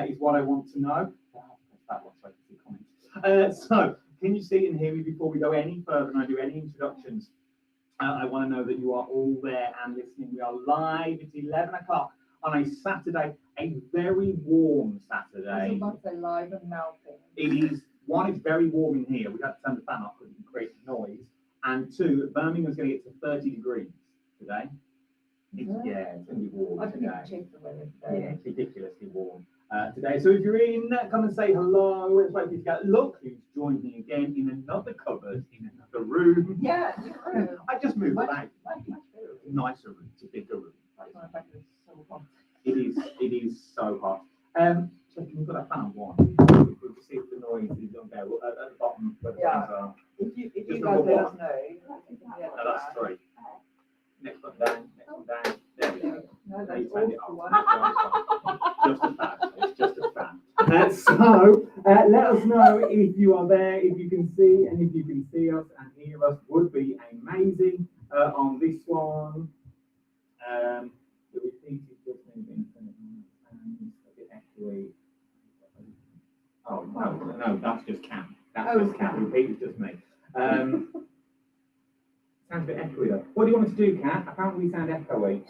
Is what I want to know. So, can you see and hear me before we go any further and I do any introductions? I want to know that you are all there and listening. We are live. It's 11 o'clock on a Saturday, a very warm Saturday. I was about to say live and melting. It is, one, it's very warm in here. We had to turn the fan off because it creates noise. And two, Birmingham's going to get to 30 degrees today. It's going to be warm today. I didn't check the weather today. Yeah, it's ridiculously warm today. So if you're in, come and say hello. It's like look who's joined me again in another cupboard, in another room. Yeah, room. I just moved Much out. Nicer room, it's a bigger room. It is so hot. So can you put that fan on one? We'll see if the noise is on there at the bottom where the fans are. If you Just guys let us one. know. No, that's three. Next one down, next one down. There we go. No, Now you that's turned it all off. one. Just a fan. It's just a fan. So let us know if you are there, if you can see, and if you can see us and hear us, would be amazing. On this one, the repeated just moving and a bit echoey. Oh no, that's just Cam. That's just Cam. Repeat is just me. Sounds a bit echoey though. What do you want us to do, Kat? Apparently we sound echoey.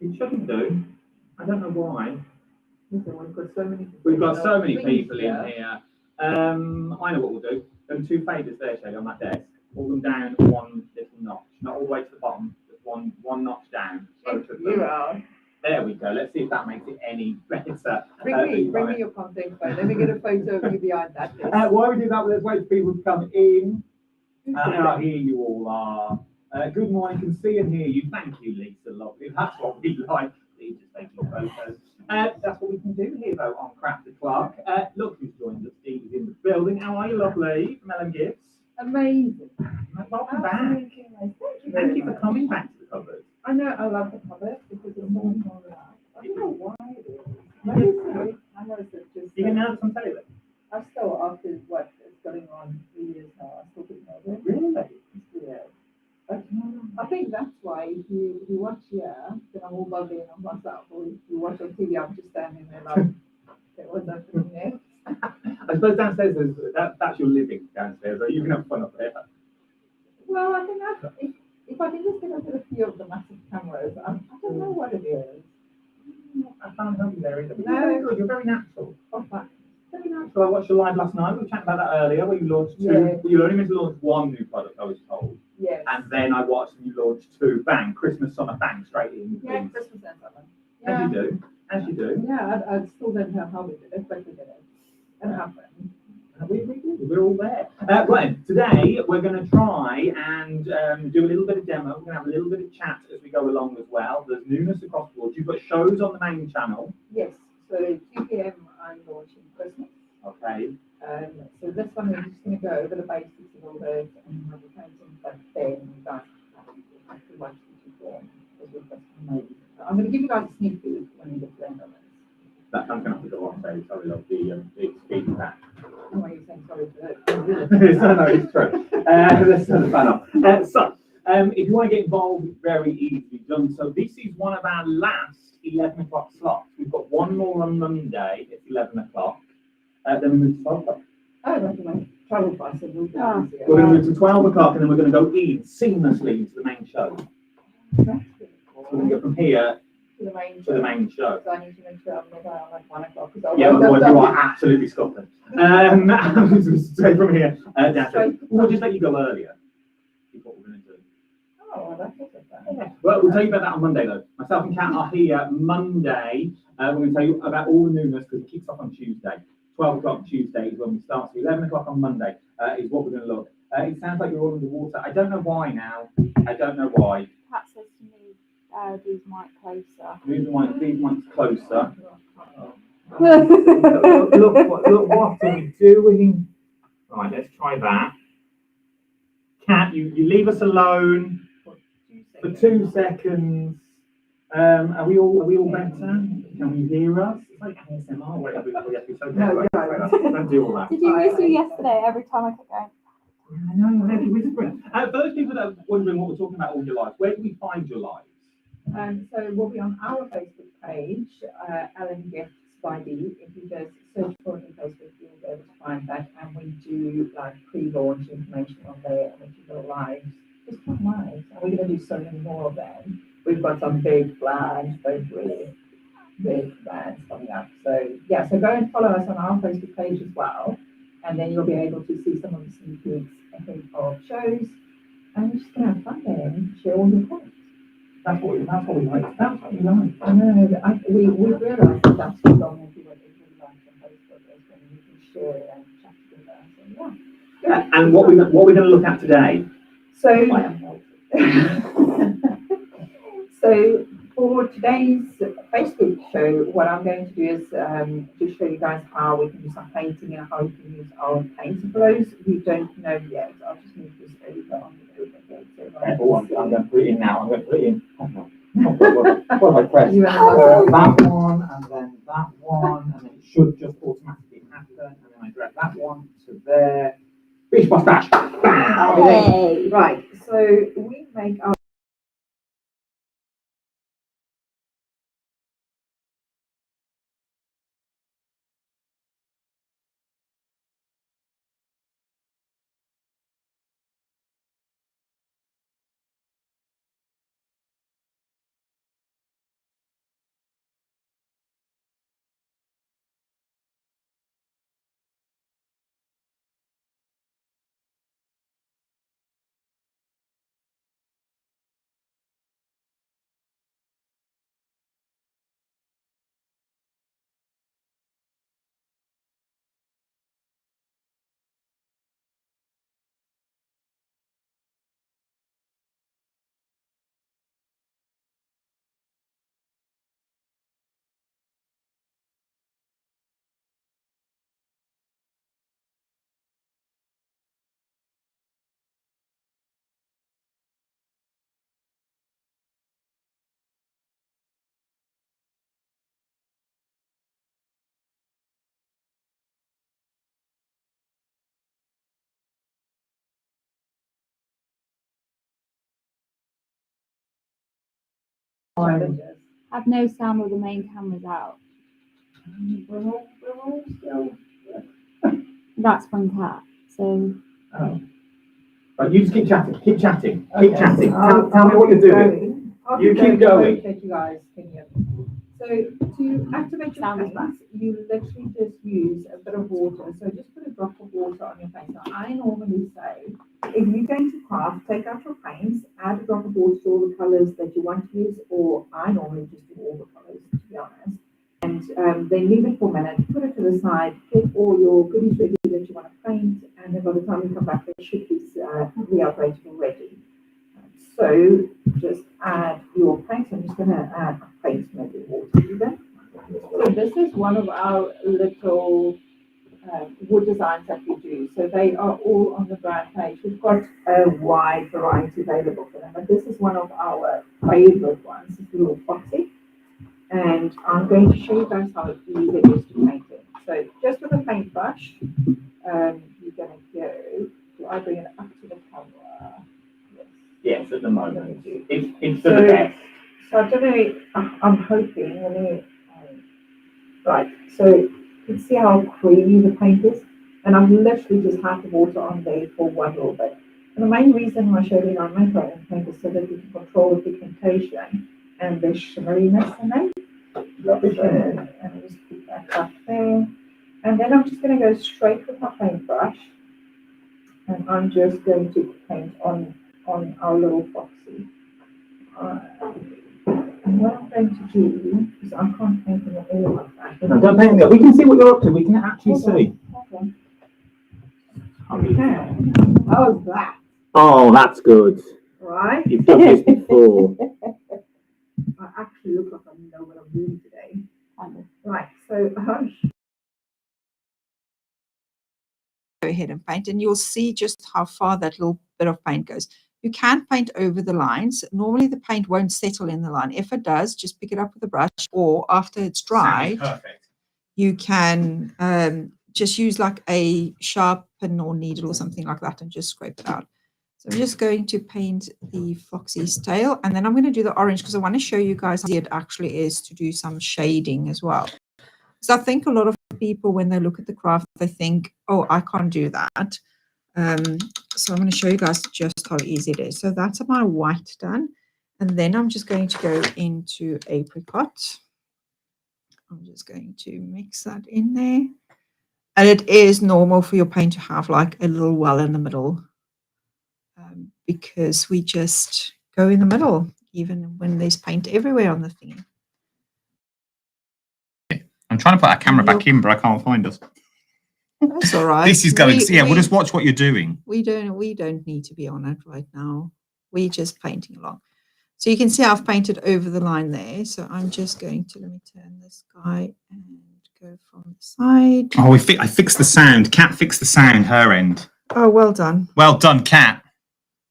It shouldn't do. I don't know why. Listen, we've got so many people in here. I know what we'll do. Them two favourites there, Shelley, on that desk. Pull them down one little notch. Not all the way to the bottom, just one notch down. Both of them. There we go. Let's see if that makes it any better. Bring me your contact phone. Let me get a photo of you behind that desk. While we do that, let's wait for people to come in. And here you all are. Good morning, can see and hear you. Thank you, Lisa. Lovely. That's what we like. Please just taking photos. That's what we can do here, though, on Craft the Clock. Look who's joined us. Steve is in the building. How are you, lovely? Melon Gibbs. Amazing. Welcome back. Thank you for coming back to the cupboard. I know I love the cupboard because it's more relaxed. I don't know why it is. Maybe I know it's just. You can announce on telly. I still, after what is going on 3 years now, I still didn't know that. Really? Yeah. I think that's why if you watch here, then I'm all bubbly and I'm myself, or if you watch on TV, I'm just standing there like, okay, what's happening there? I suppose downstairs, that's your living downstairs, so you can have fun up there. Well, I think if I can just get over a few of the massive cameras, I don't know what it is. I can't help you there either. But No. You're very good, you're very natural. What's that? Very natural. I watched your live last night. We were chatting about that earlier, where you launched two. Yeah. You only meant to launch one new product, I was told. Yes. And then I watched you launch two. Bang, Christmas, summer, bang, straight in. Yeah, Christmas and summer. As you do. As you do. Yeah, I still don't know how we did it, but we did it. It happened. We're all there. Right, today we're going to try and do a little bit of demo. We're going to have a little bit of chat as we go along as well. There's newness across the board. You've got shows on the main channel. Yes, so 2 p.m. I'm launching Christmas. Okay. So this one we're just going to go over the basics a little bit and have a painting, but then we don't have to watch the 2 p.m. because we've got some amazing I'm going to have to go off there. Sorry, love, the speed back. Why are you saying sorry for that? No, it's true. Let's turn the fan off. If you want to get involved, it's very easily done. So this is one of our last 11 o'clock slots. We've got one more on Monday at 11 o'clock. Then we move to 12 o'clock. Oh, that's my travel price. We're going to move to 12 o'clock and then we're going to go seamlessly into the main show. So we're going to go from here to the main show. So I need to make sure I'm there on like 1 o'clock. Yeah, otherwise you are absolutely scuppered. Straight from here down. We'll just let you go earlier. Is what we're going to do. Oh, well, that's okay. Well, we'll tell you about that on Monday though. Myself and Kat are here Monday. We're going to tell you about all the newness because it kicks off on Tuesday. 12 o'clock Tuesday is when we start. So 11 o'clock on Monday is what we're going to look. It sounds like you're all underwater. I don't know why now. I don't know why. Pat says to me, these mic closer. These mics closer. look what are we doing? Right, let's try that. Kat, you leave us alone for 2 seconds. Are we all better? Can we hear us? It's like ASMR. Wait, we have to be so careful. Don't do all that. Did you miss me yesterday? Every time I kept going. I know, you're heavy whispering. For those people that are wondering what we're talking about all your lives, where do we find your lives? So we'll be on our Facebook page, Ellen Gifts by Dee. If you just search for it in Facebook, you'll be able to find that. And we do like pre-launch information on there, and we do go live. Just come live. And we're going to do so many more of them. We've got some big plans, both really big plans coming up. So yeah, so go and follow us on our Facebook page as well. And then you'll be able to see some of the sneak peeks ahead of shows. And you're just going to have fun there and share all your points. That's what we like. That's what we like. I know. We realised that that's predominantly what they really like on Facebook is when you can share and chat together. So yeah. And what we're going to look at today? So, so for today's Facebook show, what I'm going to do is just show you guys how we can do some painting and how you can use our painting flows. We don't know yet. I'll just move this over on the overhead. So I'm going to put it in now. I'm going to put it in. What have I pressed? that one, and then that one, and then it should just automatically happen. And then I drag that one to there. Fish mustache. Bam! Hey. Right. So we make our challenges. Have no sound with the main cameras out. We're all still. That's one cat. So Oh. Right, you just keep chatting. Keep chatting. Okay. Keep chatting. I'll Tell me what you're doing. You keep going. Okay, you guys can hear me. So to activate your Sound is face, you literally just use a bit of water. So just put a drop of water on your face. Now I normally say, if you're going to craft, take out your paints, add a drop of water to all the colours that you want to use, or I normally just do all the colours, to be honest. And then leave it for a minute, put it to the side, get all your goodies ready that you want to paint, and then by the time you come back, it should be rehydrated and ready. So just add your paint. I'm just going to add a paint maybe water to that. So this is one of our little wood designs that we do. So they are all on the brand page. We've got a wide variety available for them, but this is one of our favorite ones. It's a little foxy. and I'm going to show you guys how easy it is to paint it. So just with a paintbrush, you're going to go, do I bring it up to the camera? Yes. Yes, at the moment. So- It's for the best. So I don't know, I'm hoping, right, so you can see how creamy the paint is, and I've literally just had the water on there for one little bit. And the main reason why I showed you on my paint is so that you can control the pigmentation and the shimmeriness in it. Lovely. And I'll just put that up there. And then I'm just going to go straight with my paintbrush, and I'm just going to paint on our little foxy. And what I'm going to do is I can't paint them all like that. No, don't paint them. We can see what you're up to. We can actually see. Okay. How's that? Oh, that's good. Right? You've done this before. I actually look like I know what I'm doing today. Right, so go ahead and paint, and you'll see just how far that little bit of paint goes. You can paint over the lines. Normally the paint won't settle in the line. If it does, just pick it up with a brush, or after it's dry, Perfect. you can just use like a sharpen or needle or something like that and just scrape it out. So I'm just going to paint the foxy's tail, and then I'm going to do the orange because I want to show you guys how easy it actually is to do some shading as well. So I think a lot of people, when they look at the craft, they think, oh, I can't do that. So I'm going to show you guys just how easy it is. So that's my white done. And then I'm just going to go into apricot. I'm just going to mix that in there. And it is normal for your paint to have like a little well in the middle, because we just go in the middle, even when there's paint everywhere on the thing. I'm trying to put our camera back in, but I can't find us. That's all right. This is going. We'll just watch what you're doing. We don't need to be on it right now. We're just painting along. So you can see I've painted over the line there. So I'm just going to, let me turn this guy and go from the side. Oh, I fixed the sound. Kat fixed the sound, her end. Oh, well done. Well done, Kat.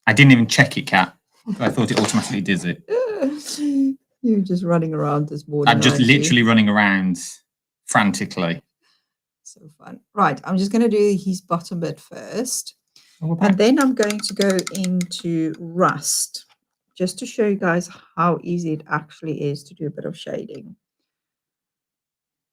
I didn't even check it, Kat. I thought it automatically does it. You're just running around this morning. I'm just literally running around frantically. So fun. Right, I'm just going to do his bottom bit first. Oh, and then I'm going to go into rust, just to show you guys how easy it actually is to do a bit of shading.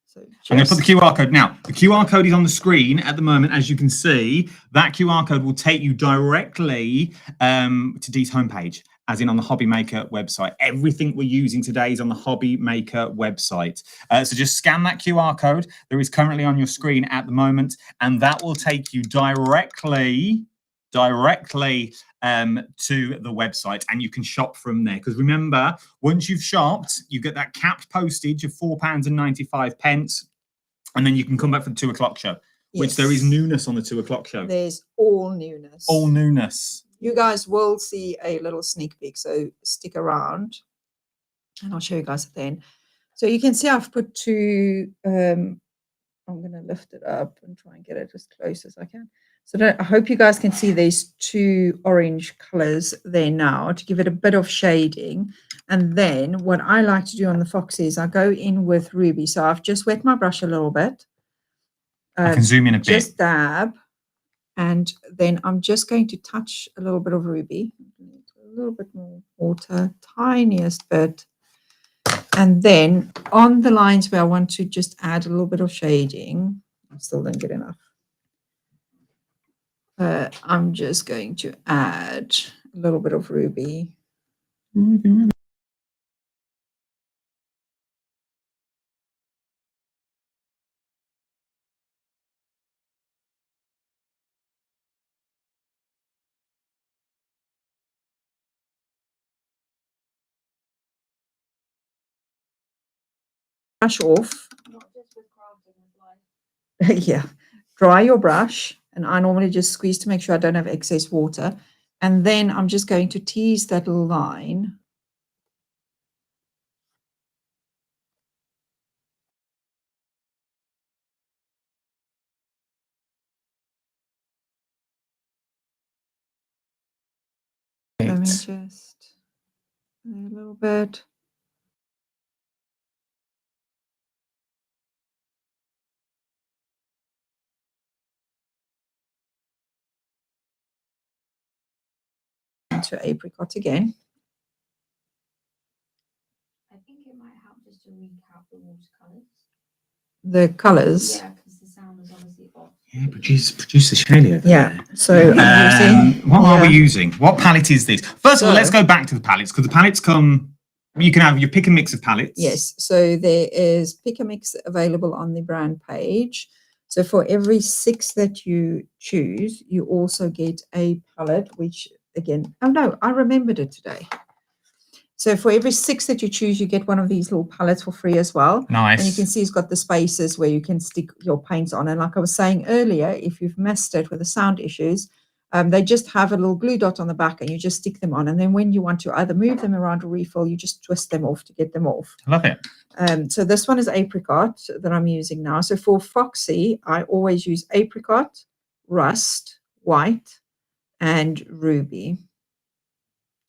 So I'm going to put the QR code now. The QR code is on the screen at the moment, as you can see. That QR code will take you directly to Dee's homepage, as in on the Hobby Maker website. Everything we're using today is on the Hobby Maker website. So just scan that QR code that is currently on your screen at the moment, and that will take you directly to the website, and you can shop from there. Because remember, once you've shopped, you get that capped postage of £4.95, and then you can come back for the 2 o'clock show. Which there is newness on the 2 o'clock show. There's all newness. All newness. You guys will see a little sneak peek, so stick around, and I'll show you guys then. So you can see I've put two. I'm going to lift it up and try and get it as close as I can. So I hope you guys can see these two orange colors there now to give it a bit of shading. And then what I like to do on the foxy is I go in with ruby. So I've just wet my brush a little bit. I can zoom in a bit. Just dab. And then I'm just going to touch a little bit of ruby. A little bit more water, tiniest bit. And then on the lines where I want to just add a little bit of shading, I still don't get enough. I'm just going to add a little bit of ruby. Brush off. Yeah, dry your brush, and I normally just squeeze to make sure I don't have excess water. And then I'm just going to tease that little line. Let me just a little bit. into apricot again. I think it might help just to recap the watercolors. The colours. Yeah, because the sound is obviously off. Yeah, producer Shelley over Yeah. there. So you see, What are we Yeah. using? What palette is this? First of all, let's So- go back to the palettes because the palettes come. You can have your pick and mix of palettes. Yes, so there is pick a mix available on the brand page. So for every 6 that you choose, you also get a palette, which again, oh no, I remembered it today. So for every 6 that you choose, you get one of these little palettes for free as well. Nice. And you can see it's got the spaces where you can stick your paints on. And like I was saying earlier, if you've missed it with the sound issues, they just have a little glue dot on the back and you just stick them on. And then when you want to either move them around or refill, you just twist them off to get them off. I love it. So this one is apricot that I'm using now. So for Foxy, I always use apricot, rust, white, and ruby.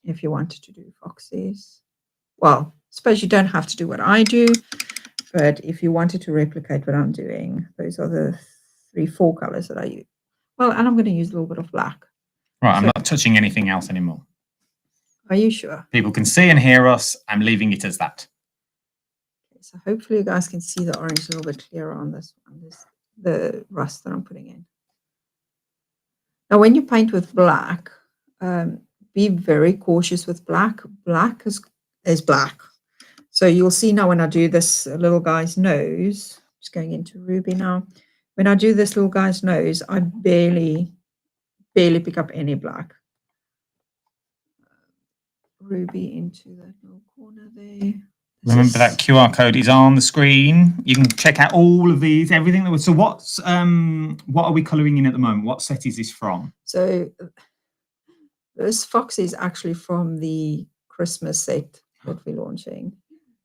If you wanted to do Foxy's. Well, suppose you don't have to do what I do, but if you wanted to replicate what I'm doing, those are the 4 colors that I use. Well, and I'm going to use a little bit of black. Right, I'm not touching anything else anymore. Are you sure? People can see and hear us. I'm leaving it as that. Okay, so hopefully you guys can see the orange a little bit clearer on this one. This the rust that I'm putting in. Now, when you paint with black, be very cautious with black. Black is black. So you'll see now when I do this little guy's nose, just going into ruby now. When I do this little guy's nose, I barely pick up any black. Ruby into that little corner there. Remember that QR code is on the screen. You can check out all of these, everything that was. So what are we colouring in at the moment? What set is this from? So this Fox is actually from the Christmas set that we're launching.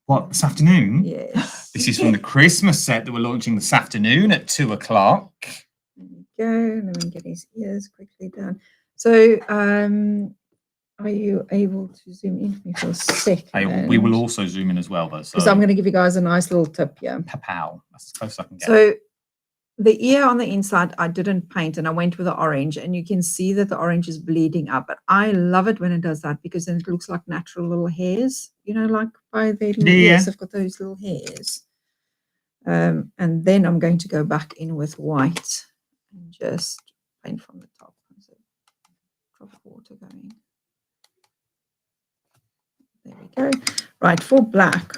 What, this afternoon? Yes. This is from the Christmas set that we're launching this afternoon at 2 o'clock. There we go. Let me get his ears quickly done. So are you able to zoom in for me for a second? We will also zoom in as well, though. Because I'm going to give you guys a nice little tip here. Pow. That's the closest I can get. So the ear on the inside, I didn't paint and I went with the orange, and you can see that the orange is bleeding up. But I love it when it does that because then it looks like natural little hairs, you know, like by their little ears, they've got those little hairs. And then I'm going to go back in with white and just paint from the top. There's a drop of water going. There we go. Right, for black.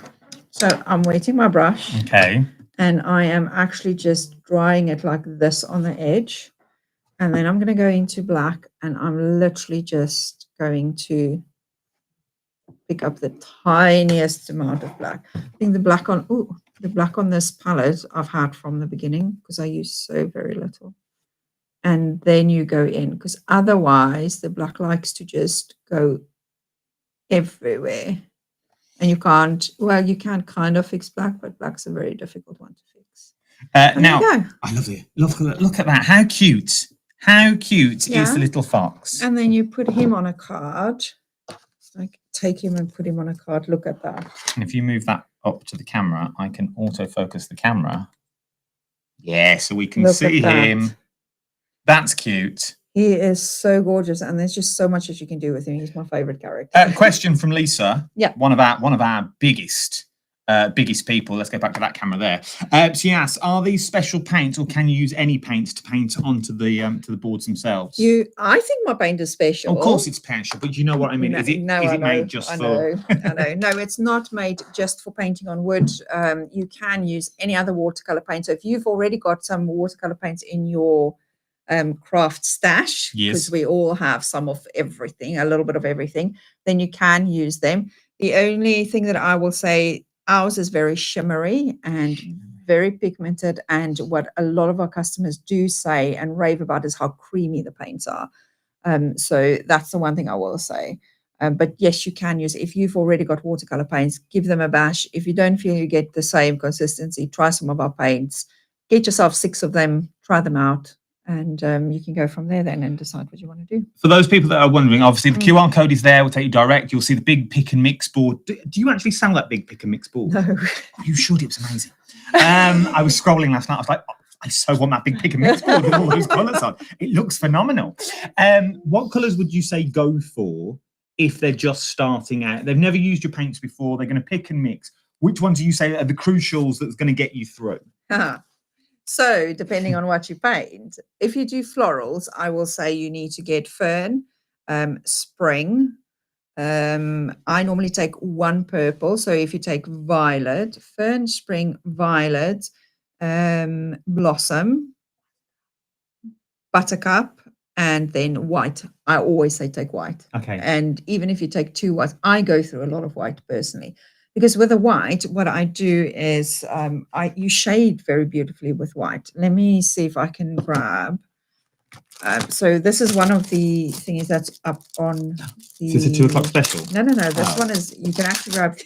So I'm wetting my brush. Okay. And I am actually just drying it like this on the edge. And then I'm going to go into black and I'm literally just going to pick up the tiniest amount of black. I think the black on this palette I've had from the beginning because I use so very little. And then you go in because otherwise the black likes to just go everywhere. And you can't, well, you can kind of fix black, but black's a very difficult one to fix. Now, I love it. Look at that. How cute. How cute is the little fox? And then you put him on a card. Like take him and put him on a card. Look at that. And if you move that up to the camera, I can autofocus the camera. Yeah, so we can see him. That's cute. He is so gorgeous, and there's just so much that you can do with him. He's my favorite character. Question from Lisa. Yeah. One of our biggest people. Let's go back to that camera there. She asks, are these special paints, or can you use any paints to paint onto the boards themselves? I think my paint is special. Of course, it's special, but you know what I mean. Is it made just for? I know. No, it's not made just for painting on wood. You can use any other watercolor paint. So if you've already got some watercolor paints in your craft stash, because we all have some of everything, a little bit of everything, then you can use them. The only thing that I will say, ours is very shimmery and very pigmented, and what a lot of our customers do say and rave about is how creamy the paints are. So that's the one thing I will say. But yes, you can use, if you've already got watercolor paints, give them a bash. If you don't feel you get the same consistency, try some of our paints. Get yourself 6 of them, try them out. And you can go from there then and decide what you want to do. For those people that are wondering, obviously the QR code is there. We'll take you direct. You'll see the big pick and mix board. Do you actually sell that big pick and mix board? No. You should. It was amazing. I was scrolling last night. I was like, I so want that big pick and mix board with all those colours on. It looks phenomenal. What colours would you say go for if they're just starting out? They've never used your paints before. They're going to pick and mix. Which ones do you say are the crucials that's going to get you through? So depending on what you paint, if you do florals, I will say you need to get fern, spring. I normally take one purple. So if you take violet, fern, spring, violet, blossom, buttercup, and then white. I always say take white. Okay. And even if you take two whites, I go through a lot of white personally. Because with the white, what I do is you shade very beautifully with white. Let me see if I can grab. So this is one of the things that's up on the... Is this a 2 o'clock special? No. This one is, you can actually grab...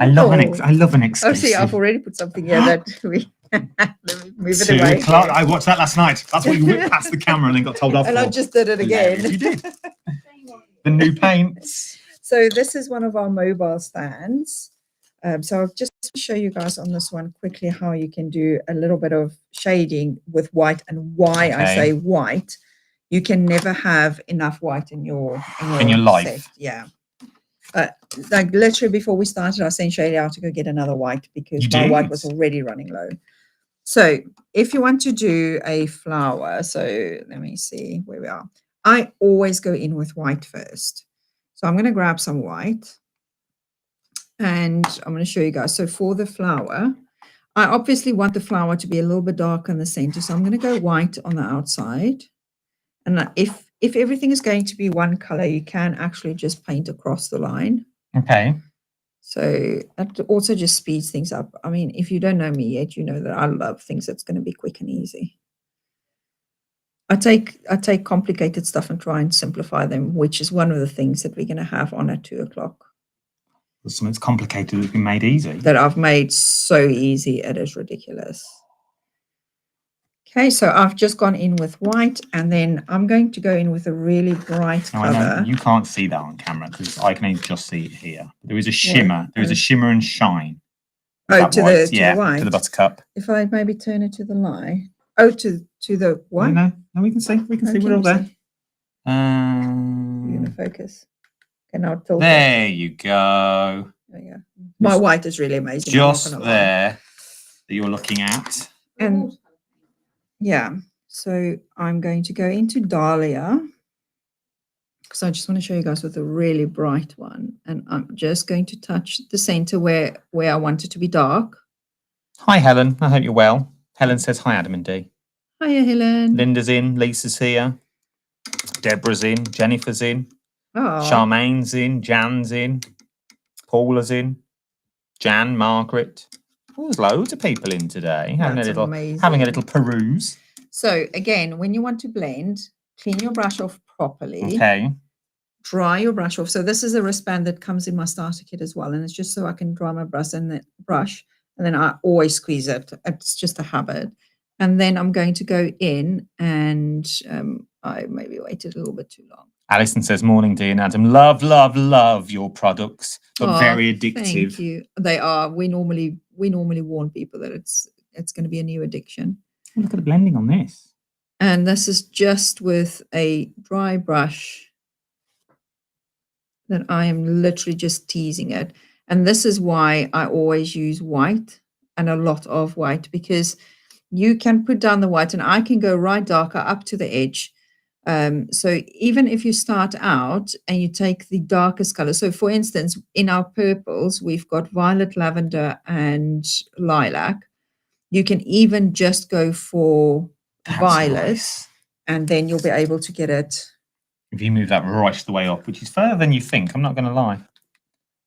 I love an excuse. Oh, see, I've already put something here that we... Let me move it 2 away. o'clock. I watched that last night. That's what you whipped past the camera and then got told off And for. I just did it again. Hilarious. You did. The new paints. So this is one of our mobile stands. So I'll just show you guys on this one quickly how you can do a little bit of shading with white, and why I say white. You can never have enough white in your life. set. Yeah. Like literally before we started, I was saying Shaylee out to go get another white because my white was already running low. So if you want to do a flower, so let me see where we are. I always go in with white first. So I'm going to grab some white and I'm going to show you guys. So for the flower, I obviously want the flower to be a little bit darker in the center. So I'm going to go white on the outside. And if everything is going to be one color, you can actually just paint across the line. Okay. So that also just speeds things up. I mean, if you don't know me yet, you know that I love things that's going to be quick and easy. I take complicated stuff and try and simplify them, which is one of the things that we're going to have on at 2 o'clock. Something's complicated that's been made easy. That I've made so easy, it is ridiculous. Okay, so I've just gone in with white, and then I'm going to go in with a really bright color. I know you can't see that on camera because I can only just see it here. There is a shimmer. There is a shimmer and shine. Oh, to the white. To the buttercup. If I maybe turn it to the light. Oh, to the white. No, we can see. We can see. We're all there. You're gonna focus. Okay, now tilt. There you go. There you go. My white is really amazing. Just there that you're looking at. And yeah, so I'm going to go into Dahlia because I just want to show you guys with a really bright one, and I'm just going to touch the center where I want it to be dark. Hi, Helen. I hope you're well. Helen says hi, Adam Dee. Hiya, Helen. Linda's in. Lisa's here. Deborah's in. Jennifer's in. Oh. Charmaine's in. Jan's in. Paula's in. Jan, Margaret. Oh, there's loads of people in today having a little peruse. So again, when you want to blend, clean your brush off properly. Okay. Dry your brush off. So this is a wristband that comes in my starter kit as well, and it's just so I can dry my brush and then I always squeeze it. It's just a habit. And then I'm going to go in and I maybe waited a little bit too long. Alison says, morning, Dee and Adam. Love, love, love your products, but very addictive. Thank you. They are. We normally warn people that it's going to be a new addiction. Look at the blending on this. And this is just with a dry brush that I am literally just teasing it. And this is why I always use white and a lot of white, because you can put down the white and I can go right darker up to the edge. So even if you start out and you take the darkest color, so for instance, in our purples, we've got violet, lavender, and lilac. You can even just go for violet, nice. And then you'll be able to get it. If you move that right the way up, which is further than you think, I'm not going to lie.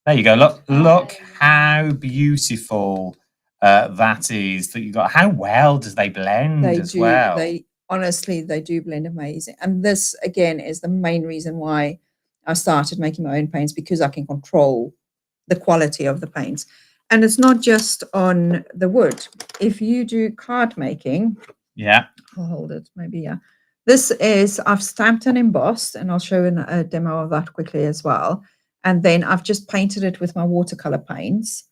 There you go. Look how beautiful that is. That you got. How well does they blend well? Honestly, they do blend amazing. And this, again, is the main reason why I started making my own paints, because I can control the quality of the paints. And it's not just on the wood. If you do card making, yeah, I'll hold it, maybe, yeah. This is, I've stamped and embossed, and I'll show a demo of that quickly as well. And then I've just painted it with my watercolor paints.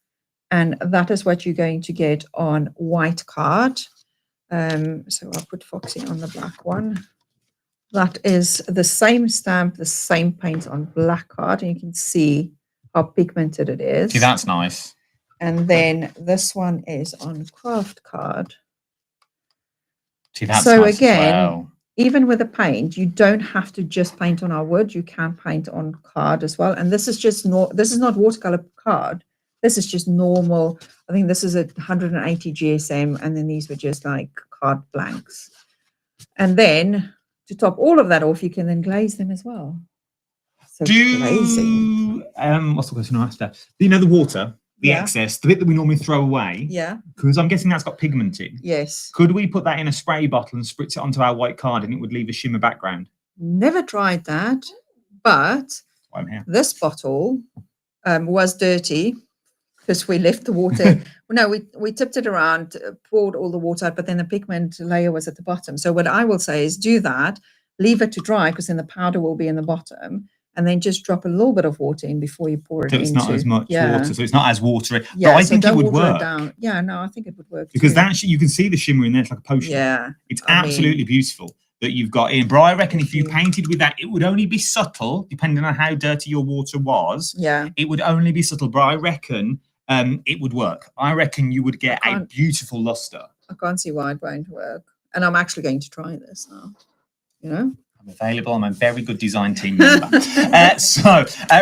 And that is what you're going to get on white card. So I'll put Foxy on the black one. That is the same stamp, the same paint on black card, and you can see how pigmented it is. See, that's nice. And then this one is on craft card. See, that's So nice again, as well. even with the paint, you don't have to just paint on our wood. You can paint on card as well. And this is just this is not watercolor card. This is just normal. I think this is a 180 GSM, and then these were just like card blanks. And then to top all of that off, you can then glaze them as well. So glazing. What's the question after? Do you know the water, the Yeah. excess, the bit that we normally throw away? Yeah. Because I'm guessing that's got pigment in. Yes. Could we put that in a spray bottle and spritz it onto our white card and it would leave a shimmer background? Never tried that, but That's why I'm here. this bottle was dirty because we left the water. No, we tipped it around, poured all the water out, but then the pigment layer was at the bottom. So what I will say is do that, leave it to dry because then the powder will be in the bottom, and then just drop a little bit of water in before you pour it So it's into. not as much water, so it's not as watery. Yeah, but I so think it don't would water work. down. Yeah, no, I think it would work Because too. that you can see the shimmer in there, it's like a potion. Yeah. It's I mean- absolutely beautiful that you've got in. But I reckon if you you. painted with that, it would only be subtle, depending on how dirty your water was. Yeah. It would only be subtle, but I reckon it would work. I reckon you would get I a can't- beautiful luster. I can't see why it won't work. And I'm actually going to try this now. You know? I'm available. I'm a very good design team member.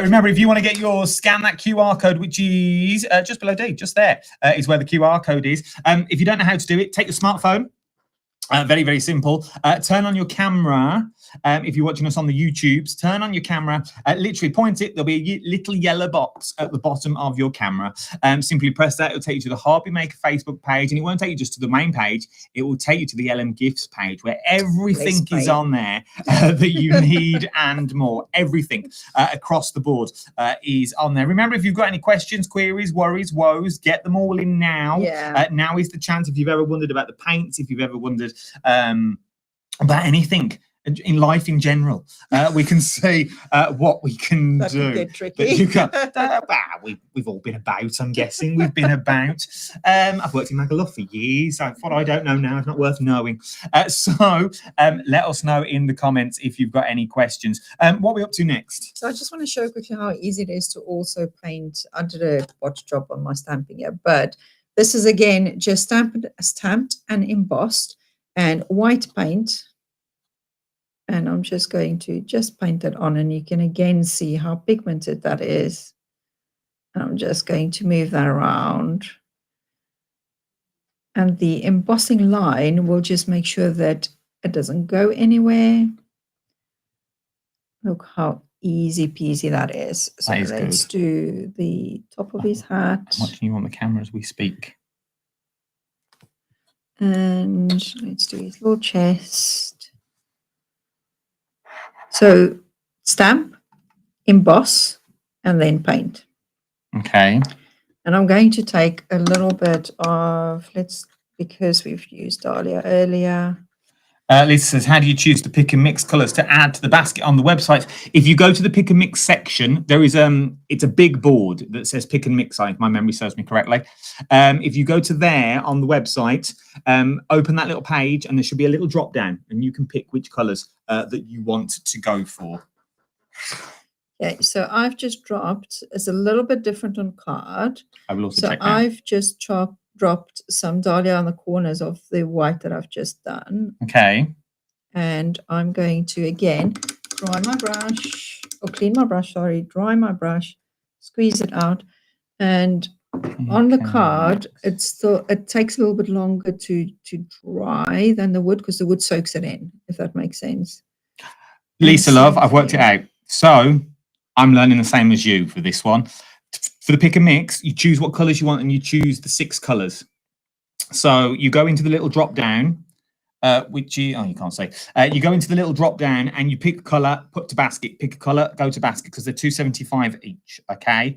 Remember, if you want to get yours, scan that QR code, which is just below D, just there is where the QR code is. If you don't know how to do it, take your smartphone. Very, very simple. Turn on your camera. If you're watching us on the YouTubes, turn on your camera, literally point it. There'll be a little yellow box at the bottom of your camera. Simply press that. It'll take you to the Hobby Maker Facebook page, and it won't take you just to the main page. It will take you to the LM Gifts page where everything is on there that you need and more. Everything across the board is on there. Remember, if you've got any questions, queries, worries, woes, get them all in now. Yeah. Now is the chance. If you've ever wondered about the paints, if you've ever wondered about anything in life in general, we can see what we can That do. could get But tricky. you can, we've all been about, I'm guessing. We've been about. I've worked in Magaluf for years. What I don't know now is not worth knowing. So let us know in the comments if you've got any questions. What are we up to next? So I just want to show quickly how easy it is to also paint. I did a botch job on my stamping here, but this is again just stamped and embossed and white paint. And I'm just going to just paint it on, and you can again see how pigmented that is. And I'm just going to move that around. And the embossing line will just make sure that it doesn't go anywhere. Look how easy peasy that is. So That is let's good. do the top of his hat. I'm watching you on the camera as we speak. And let's do his little chest. So stamp, emboss, and then paint. Okay. And I'm going to take a little bit of, because we've used Dahlia earlier. Lisa says, how do you choose to pick and mix colours to add to the basket on the website? If you go to the pick and mix section, there is it's a big board that says pick and mix, if my memory serves me correctly. If you go to there on the website, open that little page, and there should be a little drop down, and you can pick which colours that you want to go for. Okay, so I've just dropped, it's a little bit different on card. I will also So check that. I've just dropped some Dahlia on the corners of the white that I've just done. Okay. And I'm going to, again, dry my brush, or clean my brush, sorry, dry my brush, squeeze it out. And on the card, it takes a little bit longer to dry than the wood, because the wood soaks it in, if that makes sense. Lisa, love, I've worked it out. So I'm learning the same as you for this one. For the pick and mix, you choose what colours you want, and you choose the 6 colours. So you go into the little drop down, which you can't say. You go into the little drop down and you pick a colour, put to basket, pick a colour, go to basket, because they're $2.75 each. Okay.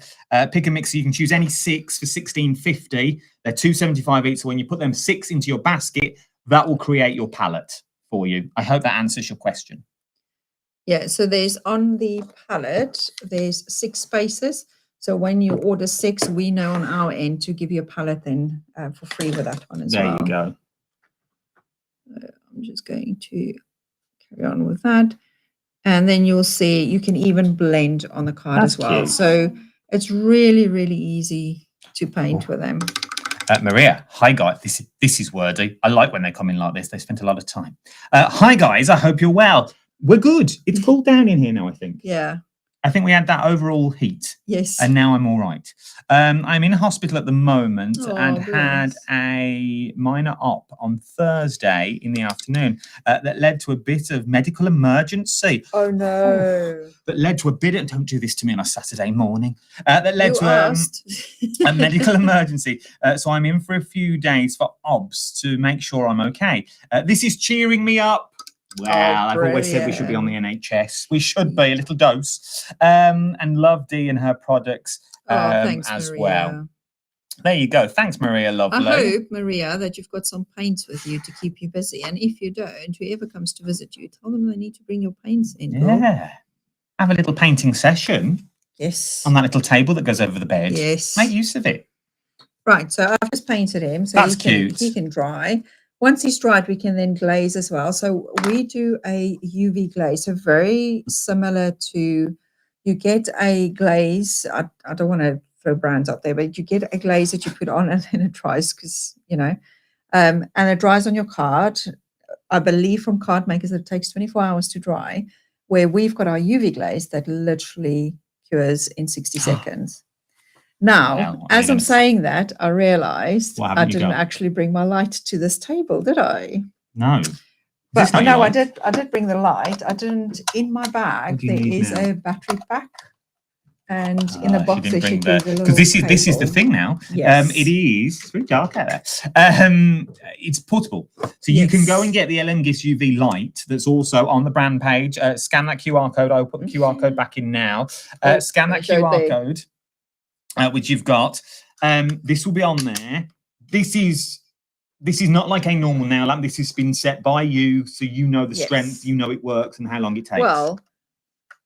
Pick and mix, so you can choose any 6 for $16.50. They're $2.75 each. So when you put them 6 into your basket, that will create your palette for you. I hope that answers your question. Yeah, so there's on the palette, there's 6 spaces. So when you order 6, we know on our end to give you a palette then for free with that one as well. There you go. I'm just going to carry on with that. And then you'll see you can even blend on the card That's as well. cute. So it's really, really easy to paint with them. Maria, hi guys. This is wordy. I like when they come in like this. They spent a lot of time. Hi guys, I hope you're well. We're good. It's cooled down in here now, I think. Yeah. I think we had that overall heat. Yes. And now I'm all right. I'm in a hospital at the moment Oh, and had bless. a minor op on Thursday in the afternoon that led to a bit of medical emergency. Oh no. That led to a bit of, don't do this to me on a Saturday morning. That led You to asked. a medical emergency. So I'm in for a few days for OBS to make sure I'm okay. This is cheering me up. Well, I've always said we should be on the NHS. We should be, a little dose. And love Dee and her products Thanks, as Maria. well. There you go. Thanks, Maria. Lovely. I hope, Maria, that you've got some paints with you to keep you busy. And if you don't, whoever comes to visit you, tell them they need to bring your paints in. Girl. Yeah. Have a little painting session Yes. on that little table that goes over the bed. Yes. Make use of it. Right. So I've just painted him. So That's cute. He can dry. Once he's dried, we can then glaze as well. So we do a UV glaze. So very similar to, you get a glaze. I don't want to throw brands up there, but you get a glaze that you put on and then it dries because, and it dries on your card. I believe from card makers that it takes 24 hours to dry, where we've got our UV glaze that literally cures in 60 seconds. Now, Well, as I'm saying that, I realized What I haven't you didn't got? actually bring my light to this table, did I? No. But no, I did bring the light. I didn't. In my bag, What do you there need is now? a battery pack. And in the box, there should be the little because this is the cable. thing now. Yes. It is. It's really dark out there. It's portable, so you can go and get the LM Gifts UV light. That's also on the brand page. Scan that QR code. I'll put the QR code back in now. Scan that QR code, which you've got. This will be on there. This is not like a normal nail lamp. This has been set by you, so you know the strength, you know it works, and how long it takes. Well,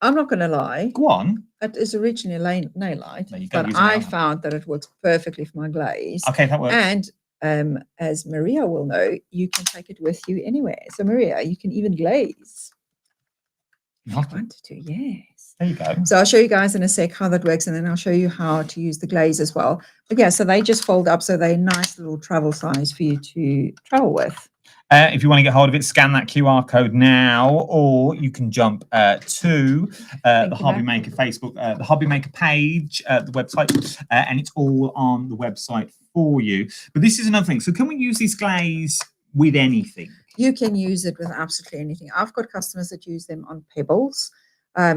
I'm not going to lie. Go on. It is originally a nail light, There you go, but use a nail I lamp. found that it works perfectly for my glaze. Okay, that works. And as Maria will know, you can take it with you anywhere. So Maria, you can even glaze. If you wanted to, yes. There you go. So I'll show you guys in a sec how that works, and then I'll show you how to use the glaze as well. But yeah, so they just fold up, so they're nice little travel size for you to travel with. If you want to get hold of it, scan that QR code now, or you can jump to the Hobby Maker Facebook, the Hobby Maker page, the website, and it's all on the website for you. But this is another thing. So can we use this glaze with anything? You can use it with absolutely anything. I've got customers that use them on pebbles,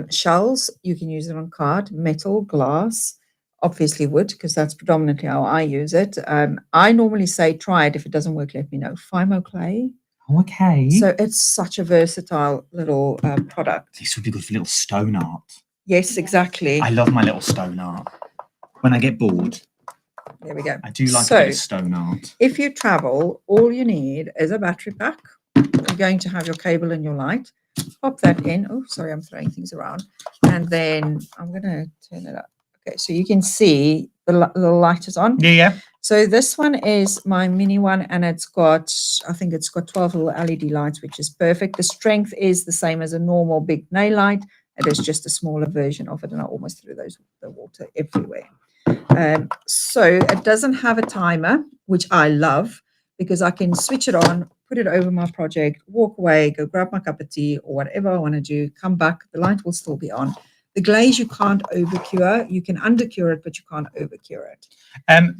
shells. You can use it on card, metal, glass, obviously wood, because that's predominantly how I use it. I normally say, try it. If it doesn't work, let me know. Fimo clay. Okay. So it's such a versatile little product. This would be good for little stone art. Yes, exactly. I love my little stone art. When I get bored, There we go. I do like a bit of stone art. If you travel, all you need is a battery pack. You're going to have your cable and your light. Pop that in. Oh, sorry, I'm throwing things around. And then I'm going to turn it up. Okay, so you can see the little light is on. Yeah. So this one is my mini one, and it's got, I think it's got 12 little LED lights, which is perfect. The strength is the same as a normal big nail light. It is just a smaller version of it, and I almost threw the water everywhere. So it doesn't have a timer, which I love, because I can switch it on, put it over my project, walk away, go grab my cup of tea or whatever I want to do, come back, the light will still be on. The glaze you can't overcure. You can undercure it, but you can't overcure it.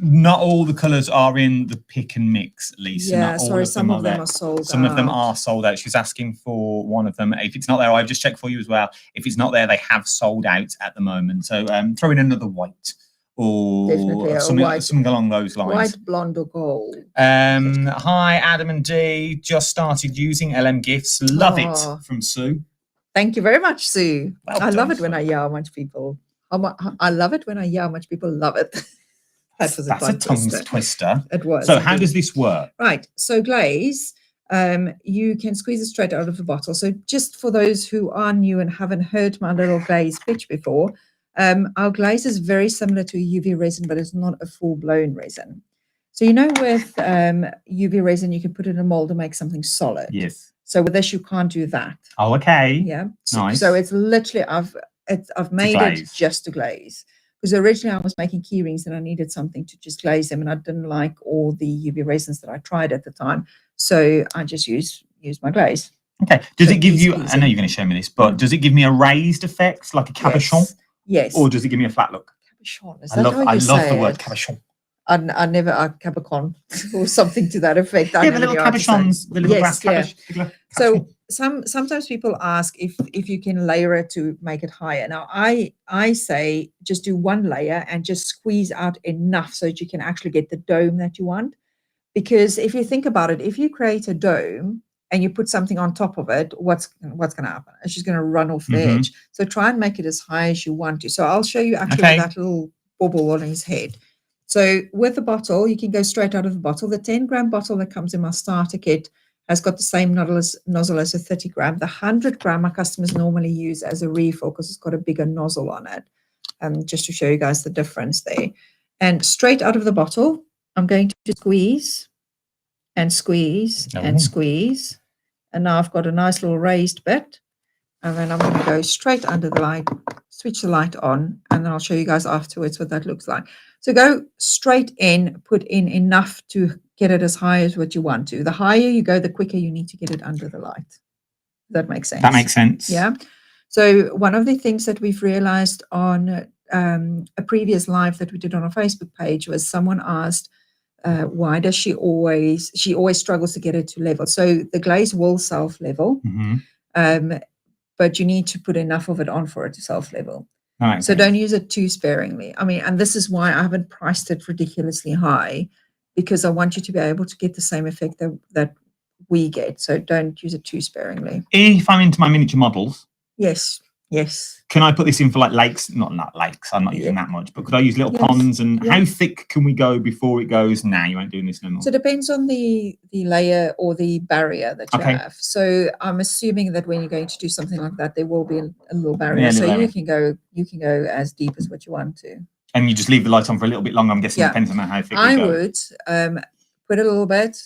Not all the colours are in the pick and mix, Lisa. Yeah, Not all sorry, of some of them there. are sold out. Some of them are sold out. She's asking for one of them. If it's not there, I've just checked for you as well. If it's not there, they have sold out at the moment. So throw in another white or something along those lines. White, blonde, or gold. Hi, Adam and Dee. Just started using LM Gifts. Love it, from Sue. Thank you very much, Sue. Well I love done, it when Sue. I hear how much people. I love it when I hear how much people love it. That's a tongue twister. It was. So how does this work? Right. So glaze, you can squeeze it straight out of the bottle. So just for those who are new and haven't heard my little glaze pitch before, our glaze is very similar to a UV resin, but it's not a full-blown resin. So you know with UV resin, you can put it in a mold and make something solid. Yes. So with this, you can't do that. Oh, okay. Yeah. Nice. So it's literally I've made it glaze. just to glaze. Because originally I was making key rings and I needed something to just glaze them, and I didn't like all the UV resins that I tried at the time. So I just used my glaze. Okay. Does So it give you? easy. I know you're going to show me this, but does it give me a raised effect, like a cabochon, Yes. or does it give me a flat look? Cabochon. Is I that love. how I you love say the word it? cabochon. I never cabocon or something to that effect. Yeah, the little cabochons, the little glass cabochon. So sometimes people ask if you can layer it to make it higher. Now I say just do one layer and just squeeze out enough so that you can actually get the dome that you want. Because if you think about it, if you create a dome and you put something on top of it, what's going to happen? It's just going to run off the edge. So try and make it as high as you want to. So I'll show you actually with that little bubble on his head. So with the bottle, you can go straight out of the bottle. The 10-gram bottle that comes in my starter kit has got the same nozzle as a 30-gram. The 100-gram my customers normally use as a refill because it's got a bigger nozzle on it. Just to show you guys the difference there. And straight out of the bottle, I'm going to squeeze and squeeze and squeeze. And now I've got a nice little raised bit. And then I'm going to go straight under the light, switch the light on, and then I'll show you guys afterwards what that looks like. So go straight in, put in enough to get it as high as what you want to. The higher you go, the quicker you need to get it under the light. That makes sense. That makes sense. Yeah. So one of the things that we've realized on a previous live that we did on our Facebook page was someone asked, why does she always struggles to get it to level? So the glaze will self-level. But you need to put enough of it on for it to self-level. So don't use it too sparingly. I mean, and this is why I haven't priced it ridiculously high, because I want you to be able to get the same effect that we get. So don't use it too sparingly. If I'm into my miniature models, yes, can I put this in for like lakes? Not lakes. I'm not using that much, but could I use little ponds? And how thick can we go before it goes? Nah, you ain't doing this no more. So it depends on the layer or the barrier that you have. So I'm assuming that when you're going to do something like that, there will be a little barrier. You can go as deep as what you want to. And you just leave the light on for a little bit longer. I'm guessing it depends on how thick I would put a little bit,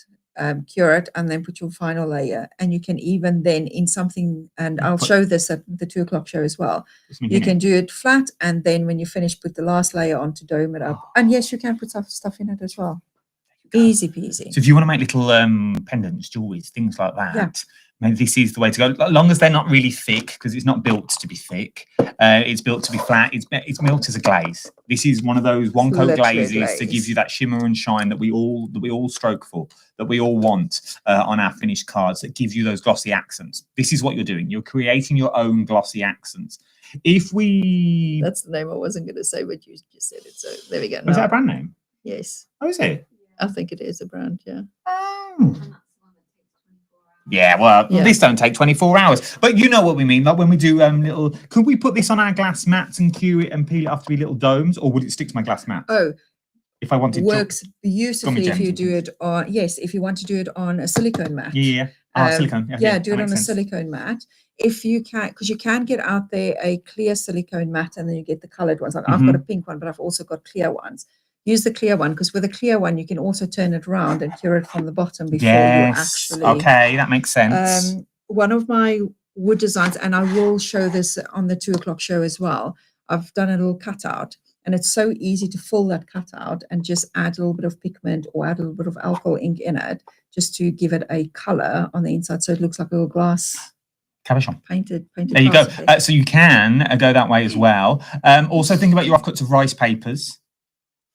cure it, and then put your final layer. And you can even then in something, and I'll show this at the 2 o'clock show as well. You can do it flat, and then when you finish, put the last layer on to dome it up. And yes, you can put stuff in it as well. Easy peasy. So if you want to make little pendants, jewelries, things like that, maybe this is the way to go. As long as they're not really thick, because it's not built to be thick. It's built to be flat. It's built as a glaze. This is one of those one-coat glazes that gives you that shimmer and shine that we all stroke for, that we all want on our finished cards, that gives you those glossy accents. This is what you're doing. You're creating your own glossy accents. That's the name I wasn't going to say, but you just said it. So there we go. Is that a brand name? Yes. Oh, is it? I think it is a brand, yeah. Oh. Yeah, well, this don't take 24 hours. But you know what we mean. Like when we do little... Could we put this on our glass mats and cure it and peel it off to be little domes? Or would it stick to my glass mat? Oh. If I wanted works beautifully if you do it on... Yes, if you want to do it on a silicone mat. Yeah. Silicone. Yeah, do it on a silicone mat. If you can, because you can get out there a clear silicone mat and then you get the coloured ones. Like I've got a pink one, but I've also got clear ones. Use the clear one, because with a clear one, you can also turn it around and cure it from the bottom before you actually... Okay, that makes sense. One of my wood designs, and I will show this on the 2 o'clock show as well, I've done a little cutout, and it's so easy to fill that cutout and just add a little bit of pigment or add a little bit of alcohol ink in it, just to give it a colour on the inside, so it looks like a little glass. Cabochon. Painted. There you go. So you can go that way as well. Also think about your offcuts of rice papers.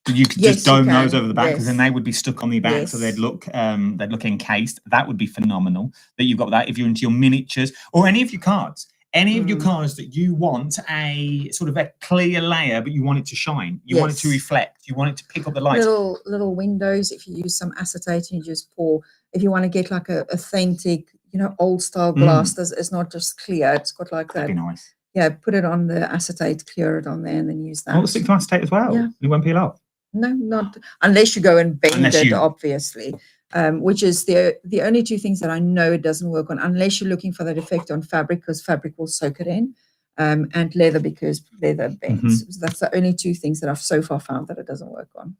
You could just dome those over the back, because then they would be stuck on the back, so they'd look encased. That would be phenomenal. That you've got that if you're into your miniatures or any of your cards. Any of your cards that you want a sort of a clear layer, but you want it to shine. You want it to reflect. You want it to pick up the light. Little windows. If you use some acetate and you just pour. If you want to get like a authentic, old style glass, it's not just clear. It's got like that. That'd be nice. Yeah, put it on the acetate, clear it on there, and then use that. Well, stick to acetate as well. Yeah. It won't peel off. No, not unless you go and bend it, obviously. Which is the only two things that I know it doesn't work on, unless you're looking for that effect on fabric, because fabric will soak it in, and leather, because leather bends. So that's the only two things that I've so far found that it doesn't work on.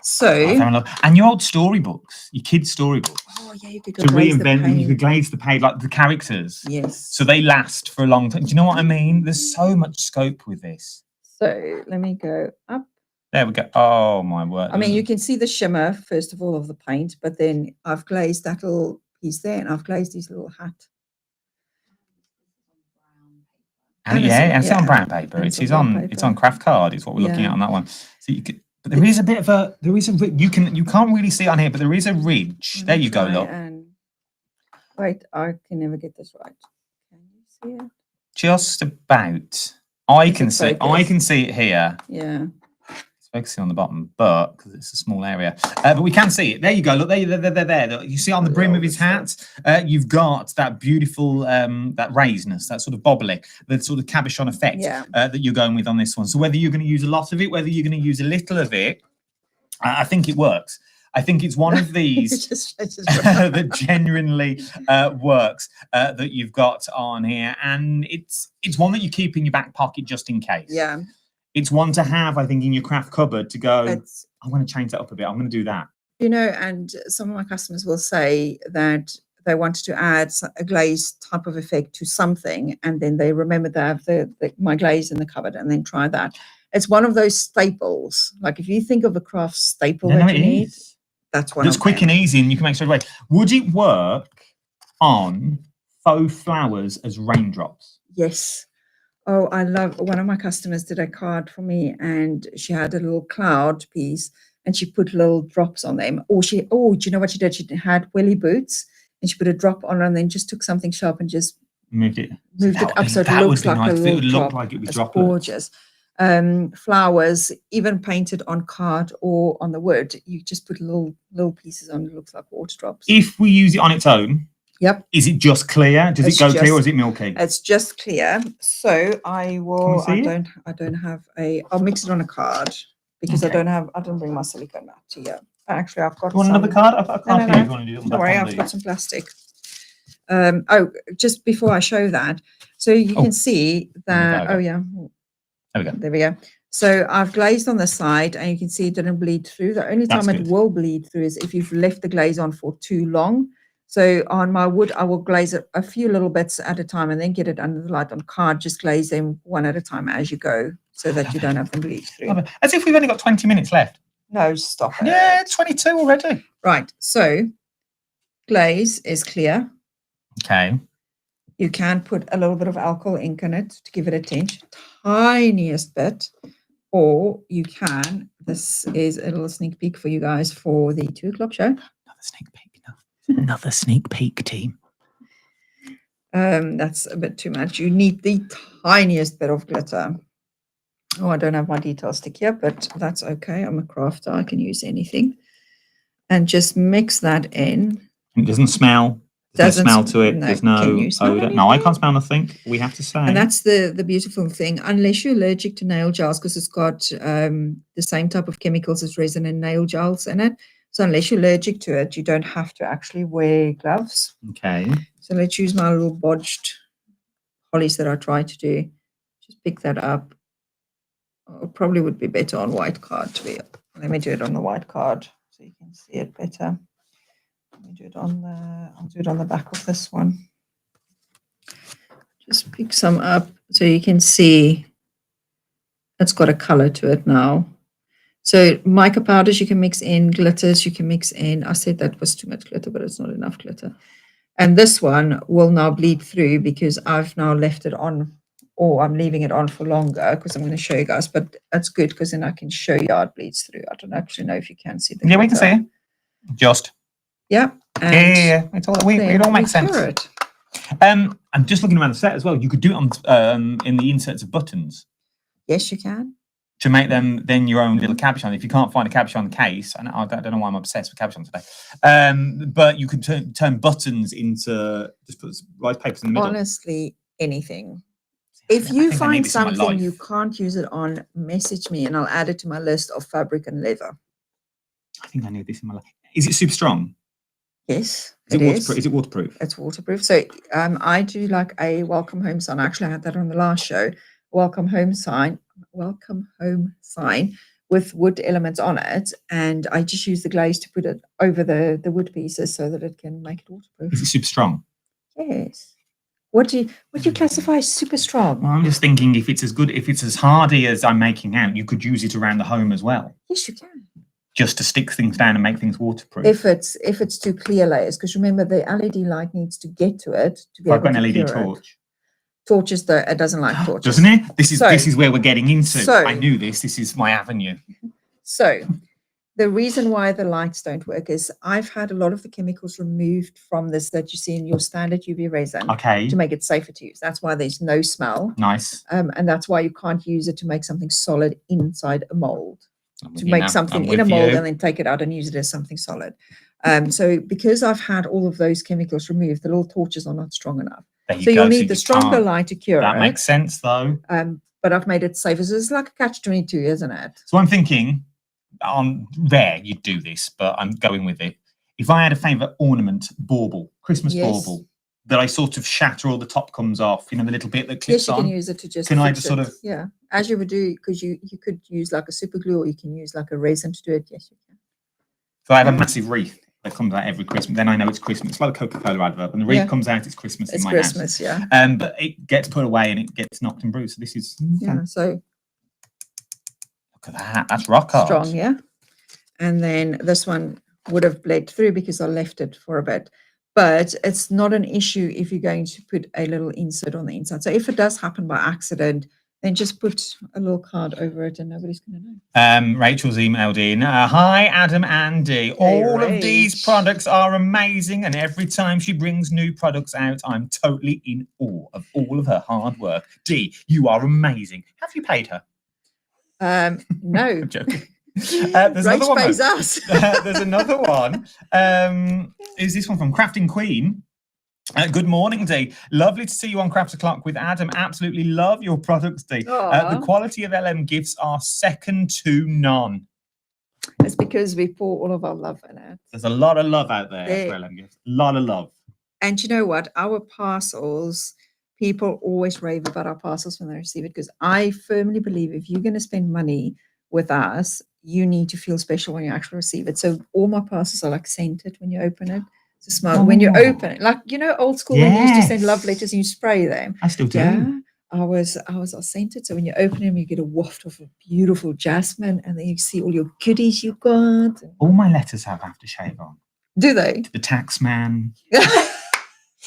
So, And your old storybooks, your kids' storybooks. oh yeah, you could go To glaze the reinvent them, you could paint. glaze the page like the characters. Yes. So they last for a long time. Do you know what I mean? There's so much scope with this. So let me go up. There we go. Oh my word. I mean, you can see the shimmer, first of all, of the paint, but then I've glazed that little piece there and I've glazed his little hat. And it's on brown paper. and It's on craft card. Is what we're looking at on that one. So you could, but there is a bit of a you can't really see it on here, but there is a ridge. There you go. Look. Wait, I can never get this right. Can you see it? Just about. I can see it here. Yeah. It's focusing on the bottom, but because it's a small area. But we can see it. There you go. Look, there. You see on the brim of his hat, you've got that beautiful that raisedness, that sort of bobbly, the sort of cabochon effect that you're going with on this one. So whether you're going to use a lot of it, whether you're going to use a little of it, I think it works. I think it's one of these that genuinely works that you've got on here, and it's one that you keep in your back pocket just in case. Yeah, it's one to have, I think, in your craft cupboard to go. I'm going to change that up a bit. I'm going to do that. You know, and some of my customers will say that they wanted to add a glaze type of effect to something, and then they remember they have my glaze in the cupboard, and then try that. It's one of those staples. Like if you think of a craft staple that you need. That's one. It's quick and easy, and you can make straight away. Would it work on faux flowers as raindrops? Yes. Oh, I love. One of my customers did a card for me, and she had a little cloud piece, and she put little drops on them. Or do you know what she did? She had welly boots, and she put a drop on, and then just took something sharp and just moved it up so it looks like a little drop. It would look drop. like it was droplets. Gorgeous. Flowers, even painted on card or on the wood, you just put little pieces on. It looks like water drops. If we use it on its own, is it just clear? Does it go clear, or is it milky? It's just clear. So I will. I don't have a. I'll mix it on a card because I didn't bring my silicone mat to you. Actually, I've got. Do you want another card? I've got a card. No. Don't worry, I've got some plastic. Just before I show that, so you can see that. Oh yeah. There we go. There we go. So I've glazed on the side, and you can see it didn't bleed through. The only time it will bleed through is if you've left the glaze on for too long. So on my wood, I will glaze it a few little bits at a time and then get it under the light. On card, just glaze them one at a time as you go so that you don't have them bleed through. As if we've only got 20 minutes left. No, stop it. Yeah, it's 22 already. Right, so glaze is clear. Okay. You can put a little bit of alcohol ink in it to give it a tinge, tiniest bit, or you can. This is a little sneak peek for you guys for the 2:00 show. Another sneak peek. Another sneak peek, team. That's a bit too much. You need the tiniest bit of glitter. Oh, I don't have my detail stick here, but that's okay. I'm a crafter. I can use anything. And just mix that in. It doesn't smell. There's no smell to it. No, there's no odor. No, I can't smell nothing. We have to say. And that's the beautiful thing. Unless you're allergic to nail gels, because it's got the same type of chemicals as resin and nail gels in it. So unless you're allergic to it, you don't have to actually wear gloves. Okay. So let's use my little bodged hollies that I try to do. Just pick that up. It probably would be better on white card to be. Let me do it on the white card so you can see it better. Let me do it on I'll do it on the back of this one. Just pick some up so you can see it's got a color to it now. So mica powders you can mix in, glitters you can mix in. I said that was too much glitter, but it's not enough glitter. And this one will now bleed through because I've now left it on, or I'm leaving it on for longer because I'm going to show you guys, but that's good because then I can show you how it bleeds through. I don't actually know if you can see the glitter. We can see it. Just. Yeah. Yeah. It's all, it all makes sense. It. I'm just looking around the set as well. You could do it on in the inserts of buttons. Yes, you can. To make them then your own little cabochon. If you can't find a cabochon case, and I don't know why I'm obsessed with cabochon today, but you could turn buttons into, just put rice papers in the middle. Honestly, anything. If you find something you can't use it on, message me and I'll add it to my list of fabric and leather. I think I need this in my life. Is it super strong? Yes, Is it waterproof? It's waterproof. So I do like a welcome home sign. Actually, I had that on the last show. Welcome home sign, with wood elements on it, and I just use the glaze to put it over the wood pieces so that it can make it waterproof. Is it super strong? Yes. What do you classify as super strong? Well, I'm just thinking if it's as good, if it's as hardy as I'm making out, you could use it around the home as well, Yes, you can. just to stick things down and make things waterproof. If it's too clear layers, because remember the LED light needs to get to it to be I've able got an to LED cure it. torch, Torches, though, it doesn't like torches. doesn't it? This So- is where we're getting into. so- I knew this. This is my avenue. So the reason why the lights don't work is I've had a lot of the chemicals removed from this that you see in your standard UV resin Okay, to make it safer to use. That's why there's no smell. nice. And that's why you can't use it to make something solid inside a mold. I'm with To you make now. something I'm in a with mold you. and then take it out and use it as something solid. So because I've had all of those chemicals removed, the little torches are not strong enough. There you So you'll go. need the you stronger can't- light to cure That it. makes sense, though. But I've made it safer. So it's like a catch-22, isn't it? So I'm thinking, on rare you'd do this, but I'm going with it. If I had a favourite ornament, bauble, Christmas Yes. bauble, that I sort of shatter all the top comes off, you know, the little bit that clips Yes, you on. can use it to just. Can I fix just sort it. of- Yeah, as you would do, because you could use like a super glue or you can use like a resin to do it. Yes, you can. So I have a Yeah. massive wreath that comes out every Christmas. Then I know it's Christmas. It's like a Coca-Cola advert. When the wreath Yeah. comes out, it's Christmas It's in my Christmas, yeah. house. But it gets put away and it gets knocked and bruised. So this is Yeah, so look at that. That's rock hard. strong, yeah. And then this one would have bled through because I left it for a bit. But it's not an issue if you're going to put a little insert on the inside. So if it does happen by accident, then just put a little card over it and nobody's going to know. Rachel's emailed in. Hi, Adam and Dee. Hey, All of these Rach. products are amazing, and every time she brings new products out, I'm totally in awe of all of her hard work. Dee, you are amazing. Have you paid her? No. I'm joking. There's another Rach one. pays though. us. There's another one. Is this one from Crafting Queen? Good morning, Dee. Lovely to see you on Craft O'Clock with Adam. Absolutely love your products, Dee. The Aw. quality of LM gifts are second to none. It's because we pour all of our love in it. There's a lot of love out there There- for LM gifts. A lot of love. And you know what? Our parcels, people always rave about our parcels when they receive it because I firmly believe if you're going to spend money with us, you need to feel special when you actually receive it. So all my parcels are like scented when you open it. To smell when you Oh. open it, like old school when you used to send love Yes. letters and you spray them. I still do. Yeah, I was scented. So when you open them, you get a waft of a beautiful jasmine, and then you see all your goodies you got. All my letters have aftershave on. Do they? The tax man,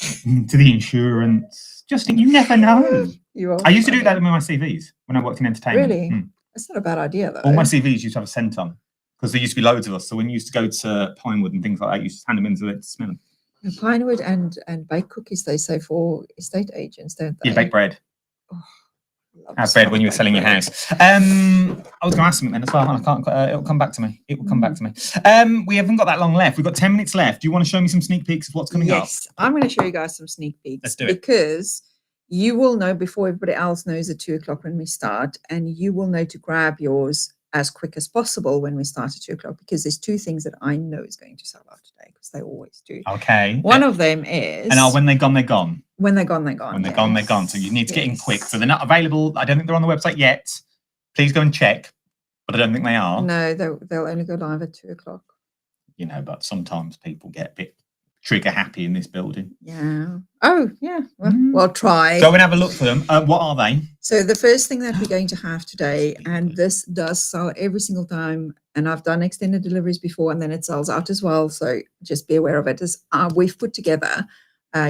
to the insurance. Just you never know. You are I used to do funny. that with my CVs when I worked in entertainment. Really? Mm. That's not a bad idea though. All my CVs used to have a scent on because there used to be loads of us. So when you used to go to Pinewood and things like that, you used to hand them in so they'd smell them. Pinewood and baked cookies, they say for estate agents, don't they? You bake bread. Love Have some bread when you were baked selling your bread. house. I was going to ask something then as well. And I can't. It'll come back to me. It will come back to me. We haven't got that long left. We've got 10 minutes left. Do you want to show me some sneak peeks of what's coming up? Yes, I'm going to show you guys some sneak peeks. Let's do it. Because you will know before everybody else knows at 2 o'clock when we start, and you will know to grab yours as quick as possible when we start at 2 o'clock, because there's two things that I know is going to sell out today, because they always do. Okay. One of them is And when they're gone, they're gone. when they're gone, they're gone. When they're gone, they're gone. yes, So you need to get in quick. yes. So they're not available. I don't think they're on the website yet. Please go and check. But I don't think they are. No, they'll only go live at 2 o'clock. You know, but sometimes people get a bit trigger happy in this building. Yeah. Oh, yeah. Well, Mm. we'll try. Go and have a look for them. What are they? So the first thing that we're going to have today, and this does sell every single time, and I've done extended deliveries before, and then it sells out as well. So just be aware of it. Is we've put together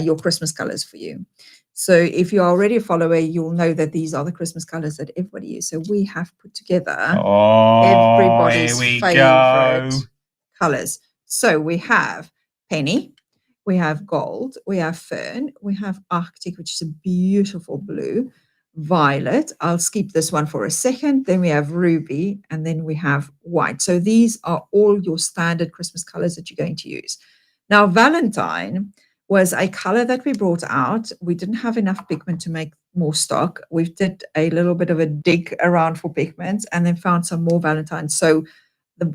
your Christmas colors for you. So if you're already a follower, you'll know that these are the Christmas colors that everybody uses. So we have put together Oh, everybody's here we favorite go. colors. So we have penny, we have gold, we have fern, we have arctic, which is a beautiful blue, violet. I'll skip this one for a second. Then we have ruby, and then we have white. So these are all your standard Christmas colors that you're going to use. Now, Valentine was a color that we brought out. We didn't have enough pigment to make more stock. We did a little bit of a dig around for pigments and then found some more Valentine. So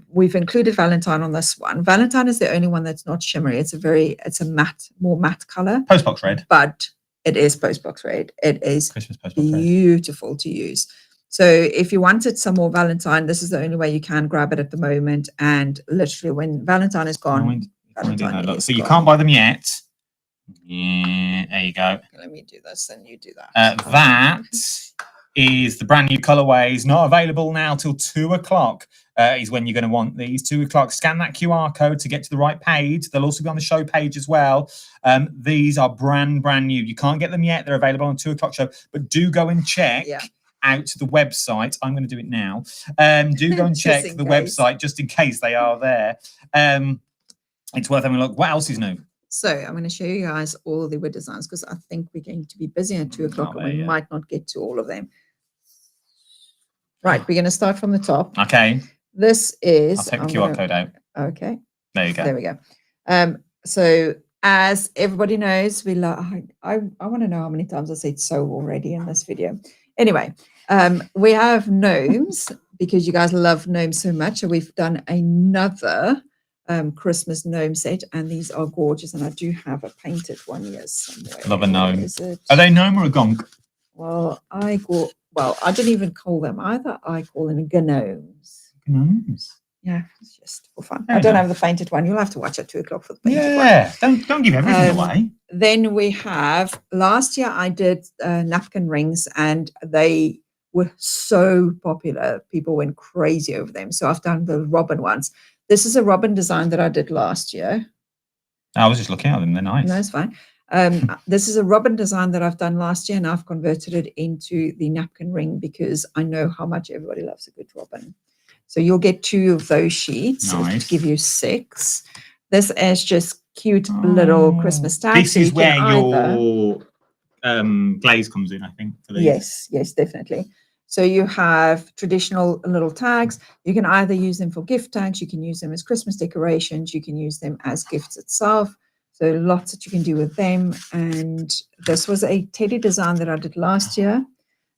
we've included Valentine on this one. Valentine is the only one that's not shimmery. It's a matte, more matte color, Postbox red. but it is postbox red. It is Christmas postbox red. beautiful to use. So if you wanted some more Valentine, this is the only way you can grab it at the moment. And literally when Valentine is gone, Valentine is So you gone. can't buy them yet. Yeah, there you go. Let me do this, and you do that. That is the brand new colorways, not available now till 2 o'clock. Is when you're going to want these 2 o'clock. Scan that QR code to get to the right page. They'll also be on the show page as well. These are brand new. You can't get them yet. They're available on 2 o'clock show, but do go and check. Out the website. I'm going to do it now. Do go and check the website just in case they are there. It's worth having a look. What else is new? So I'm going to show you guys all the wood designs because I think we're going to be busy at 2 o'clock and we might not get to all of them. Right, we're going to start from the top. Okay. This is. I'll take the QR code out. Okay. There you go. There we go. So as everybody knows, we love. I want to know how many times I said so already in this video. Anyway, we have gnomes because you guys love gnomes so much. So we've done another Christmas gnome set, and these are gorgeous. And I do have a painted one here somewhere. Love a gnome. Are they gnome or a gonk? Well, I didn't even call them either. I call them gnomes. Gnomes. Yeah, it's just for fun. I don't have the painted one. You'll have to watch at 2 o'clock for the painted one. Yeah, don't give everything away. Then we have, last year I did napkin rings and they were so popular. People went crazy over them. So I've done the robin ones. This is a robin design that I did last year. I was just looking at them. They're nice. No, it's fine. This is a robin design that I've done last year and I've converted it into the napkin ring because I know how much everybody loves a good robin. So you'll get 2 of those sheets. Nice. To give you 6. This is just cute little Christmas tags. This is where your glaze comes in, I think. For these. Yes, definitely. So you have traditional little tags. You can either use them for gift tags. You can use them as Christmas decorations. You can use them as gifts itself. So lots that you can do with them. And this was a teddy design that I did last year.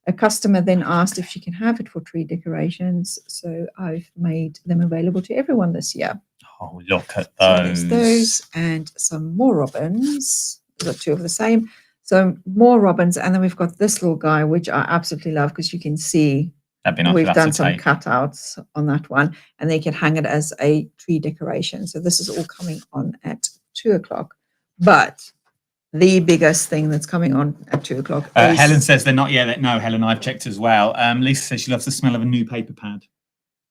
A customer then asked if she can have it for tree decorations. So I've made them available to everyone this year. Oh, look at those. So there's those and some more robins. We've got 2 of the same. So more robins. And then we've got this little guy, which I absolutely love because you can see we've done some cutouts on that one. And they can hang it as a tree decoration. So this is all coming on at 2 o'clock. But the biggest thing that's coming on at 2 o'clock. Helen says they're not yet. No, Helen, I've checked as well. Lisa says she loves the smell of a new paper pad.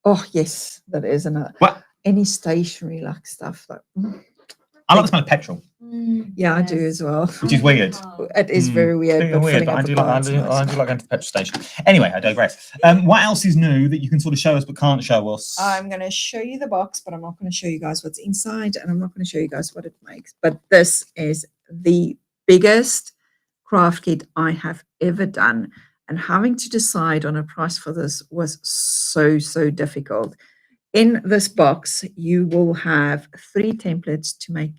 Oh, yes, that is another. What? Any stationery like stuff. I like the smell of petrol. Yeah, I do as well. Which is weird. It is very weird. But I do like going to the petrol station. Anyway, I digress. What else is new that you can sort of show us but can't show us? I'm going to show you the box, but I'm not going to show you guys what's inside, and I'm not going to show you guys what it makes. But this is the biggest craft kit I have ever done. And having to decide on a price for this was so difficult. In this box, you will have 3 templates to make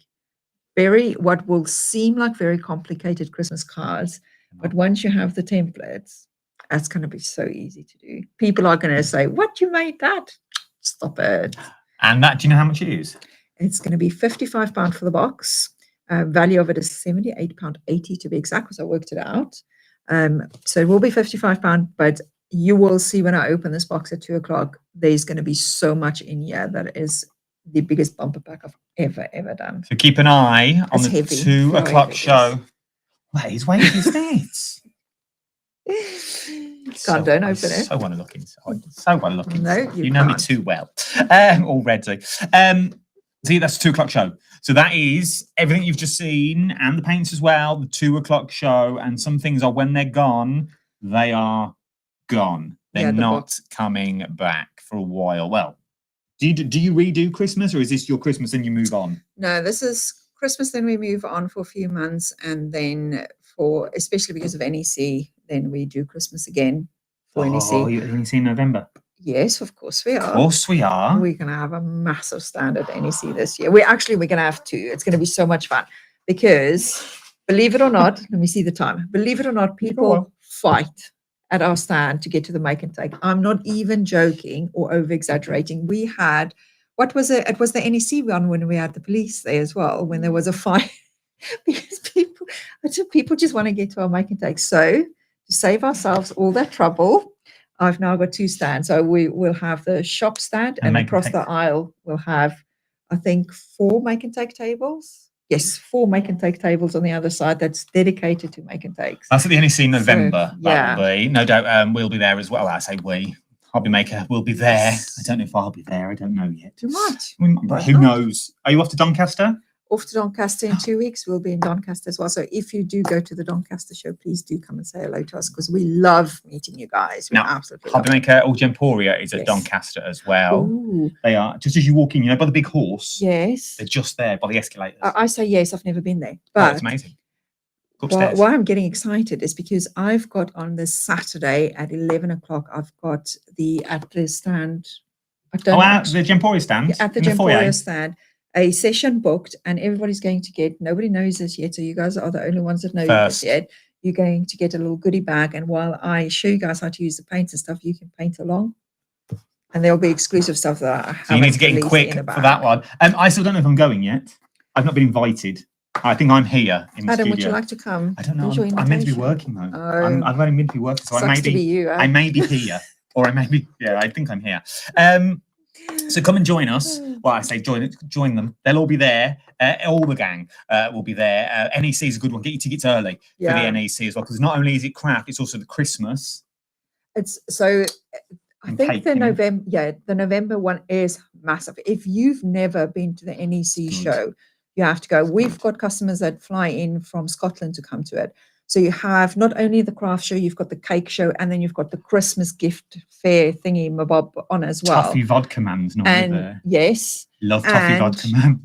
what will seem like very complicated Christmas cards. But once you have the templates, that's going to be so easy to do. People are going to say, "What, you made that?" Stop it. And that, do you know how much it is? It's going to be £55 for the box. Value of it is £78.80 to be exact, because I worked it out. So it will be £55, but you will see when I open this box at 2 o'clock, there's going to be so much in here that is the biggest bumper pack I've ever done. So keep an eye on It's the heavy. 2 o'clock show. What is weight is that? Don't open it. So want to look inside. So want to look inside. No, you know me can't. too well already. See, that's the 2 o'clock show. So that is everything you've just seen and the paints as well, the 2 o'clock show. And some things are, when they're gone, they are gone. They're not coming back for a while. Well, do you redo Christmas, or is this your Christmas and you move on? No, this is Christmas, then we move on for a few months, and then especially because of NEC, then we do Christmas again for NEC. Oh, you're at NEC in November? Yes, of course we are. Of course we are. We're going to have a massive stand at NEC this year. We're going to have 2. It's going to be so much fun because, believe it or not, let me see the time. Believe it or not, people fight at our stand to get to the make and take. I'm not even joking or over exaggerating. We had, what was it? It was the NEC one when we had the police there as well, when there was a fight because people just want to get to our make and take. So to save ourselves all that trouble, I've now got 2 stands. So we will have the shop stand, And and make and across take. the aisle we'll have, I think, 4 make and take tables. Yes, 4 make and take tables on the other side that's dedicated to make and takes. That's at the NEC in November. So, That will be. No doubt we'll be there as well. I say we. Hobby Maker will be there. I don't know if I'll be there. I don't know yet. You might. But who knows? Are you off to Doncaster? Off to Doncaster in 2 weeks. We'll be in Doncaster as well. So if you do go to the Doncaster show, please do come and say hello to us because we love meeting you guys. We Now, absolutely Hobby love Maker or Gemporia is at Yes. Doncaster as well. Ooh, They are just as you walk in, you know, by the big horse. yes. They're just there by the escalators. I say yes. I've never been there, Oh, but it's amazing. Go why upstairs. I'm getting excited is because I've got on this Saturday at 11 o'clock. I've got the at the stand. I don't Oh, know, at the Gemporia stand? at the in foyer? Gemporia stand, a session booked, and everybody's going to get. Nobody knows this yet, so you guys are the only ones that know First. this yet. You're going to get a little goodie bag, and while I show you guys how to use the paints and stuff, you can paint along. And there'll be exclusive stuff that I So you need to haven't get in released quick in the for bag. that one. I still don't know if I'm going yet. I've not been invited. I think I'm here in the Adam, would studio. you like to come? I don't know. Here's your I'm meant to be invitation. working though. Oh. I've only meant to be working, so I Sucks may to be be. you. I may be here, or I may be. Yeah, I think I'm here. So come and join us. Well, I say join them. They'll all be there. All the gang will be there. NEC is a good one. Get your tickets early for the NEC as well, because not only is it craft, it's also the Christmas. It's so. I And think cake, the you mean? November, the November one is massive. If you've never been to the NEC Good. show, you have to go. We've got customers that fly in from Scotland to come to it. So you have not only the craft show, you've got the cake show, and then you've got the Christmas gift fair thingy mabob on as well. Toffee vodka man's not And there. yes, Love toffee and vodka man.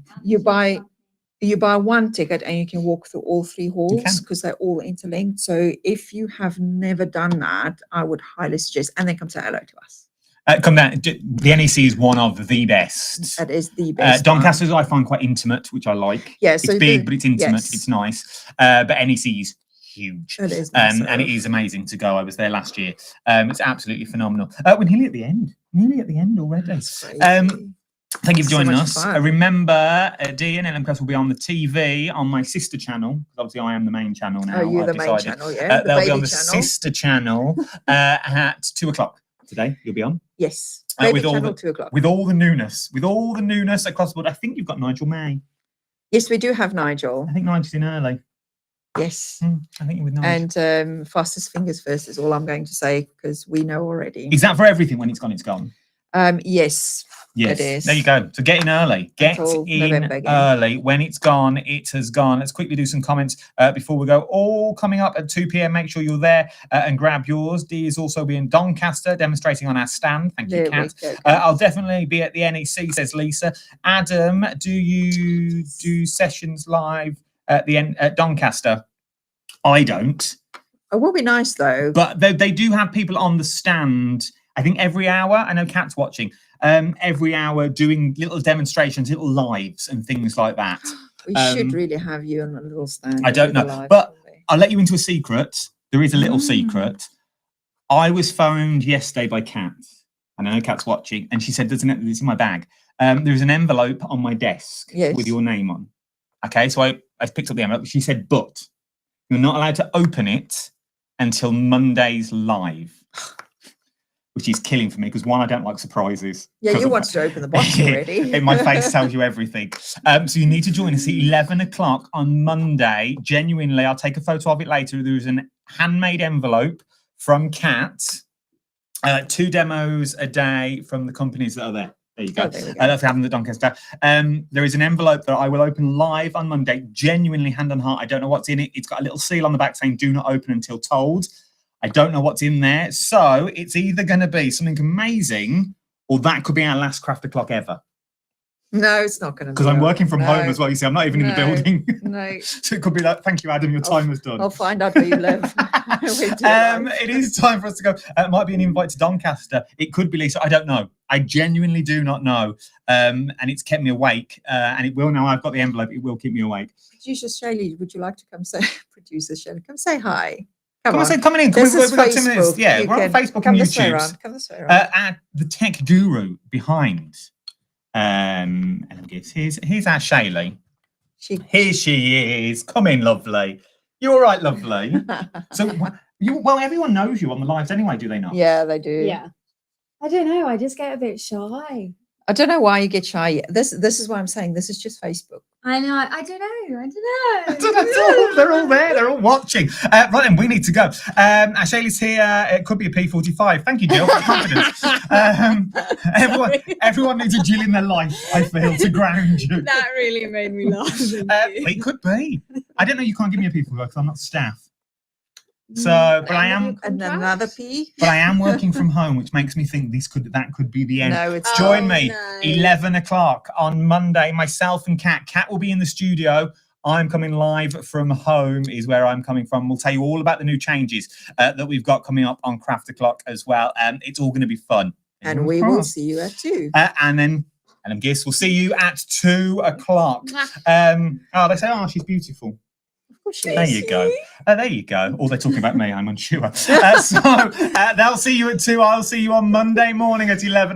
you buy one ticket and you can walk through all 3 halls can. because they're all interlinked. So if you have never done that, I would highly suggest, and then come say hello to us. Come down. The NEC is one of the best. That is the best. one. Doncaster's I find quite intimate, which I like. Yeah, It's so big, but it's intimate. yes. It's nice. But NEC is huge. It is And it massive. is amazing to go. I was there last year. It's absolutely phenomenal. We're nearly at the end. Nearly at the end already. That's crazy. Thank you for So joining much us. fun. Remember, Dee and LMCast will be on the TV on my sister channel. 'Cause obviously, I am the main channel now. Oh, you're I've the main decided. channel, yeah? The They'll be baby on the channel. sister channel at 2:00 today. You'll be on Yes. Baby with all channel, the- 2 o'clock. with all the newness across the board. I think you've got Nigel May. Yes, we do have Nigel. I think Nigel's in early. Yes. I think you're with Nigel. And fastest fingers first is all I'm going to say because we know already. Is that for everything? When it's gone, it's gone. Yes. Yes, It is. there you go. So get in early. Get Until in November again. early. When it's gone, it has gone. Let's quickly do some comments before we go. All coming up at 2 p.m. Make sure you're there and grab yours. Dee is also be in Doncaster demonstrating on our stand. Thank you, There we Kat. go. I'll definitely be at the NEC, says Lisa. Adam, do you do sessions live at the at Doncaster? I don't. It will be nice though. But they do have people on the stand, I think every hour. I know Kat's watching. Every hour doing little demonstrations, little lives and things like that. We should really have you on a little stand. I don't with the know, live but on there. I'll let you into a secret. There is a little secret. I was phoned yesterday by Kat, and I know Kat's watching, and she said, "It's in my bag. There's an envelope on my desk Yes. with your name on." Okay, so I picked up the envelope. She said, "But you're not allowed to open it until Monday's live." Which is killing for me because one, I don't like surprises. Yeah, 'Cause you of- wanted to open the box already. And my face tells you everything. So you need to join us at 11 o'clock on Monday. Genuinely, I'll take a photo of it later. There is an handmade envelope from Kat. 2 demos a day from the companies that are there. There you go. Oh, there we go. That's happened at Doncaster. There is an envelope that I will open live on Monday. Genuinely, hand on heart. I don't know what's in it. It's got a little seal on the back saying "Do not open until told." I don't know what's in there. So it's either going to be something amazing or that could be our last craft o'clock ever. No, it's not going to be. Because I'm working from home No. as well. You see, I'm not even in the No. building. No, So it could be like, thank you, Adam, your time was done. I'll find out where you live. We'll do live. It is time for us to go. It might be an invite to Doncaster. It could be Lisa. I don't know. I genuinely do not know. And it's kept me awake. And it will now. I've got the envelope. It will keep me awake. Producer Shirley, would you like to come say? Producer Shirley, come say hi. Come Come on. on, say, coming in. This is We've got 2 minutes. Facebook. Yeah, You we're on can Facebook come and this way YouTube. around. Come this way around. And the tech guru behind. And let me guess. Here's our Shaylee. Here she is. Come in, lovely. You all right, lovely? So Well, everyone knows you on the lives anyway, do they not? Yeah, they do. Yeah. I don't know. I just get a bit shy. I don't know why you get shy. This is why I'm saying this is just Facebook. I know. I don't know. They're all there. They're all watching. Right then, we need to go. Shaylee's here. It could be a P45. Thank you, Jill, for the confidence. Everyone needs a Jill in their life, I feel, to ground you. That really made me laugh. It could be. I don't know. You can't give me a P45 because I'm not staff. So, but I am, And another P. but I am working from home, which makes me think that could be the end. No, it's Join me, no. 11 o'clock on Monday. Myself and Kat. Kat will be in the studio. I'm coming live from home is where I'm coming from. We'll tell you all about the new changes that we've got coming up on Craft O'Clock as well. It's all going to be fun. And we will see you at 2. And then Ellen Giss will see you at 2 o'clock. They say, oh, she's beautiful. There you go. There you go. Or they're talking about me. I'm unsure. So they'll see you at 2. I'll see you on Monday morning at 11.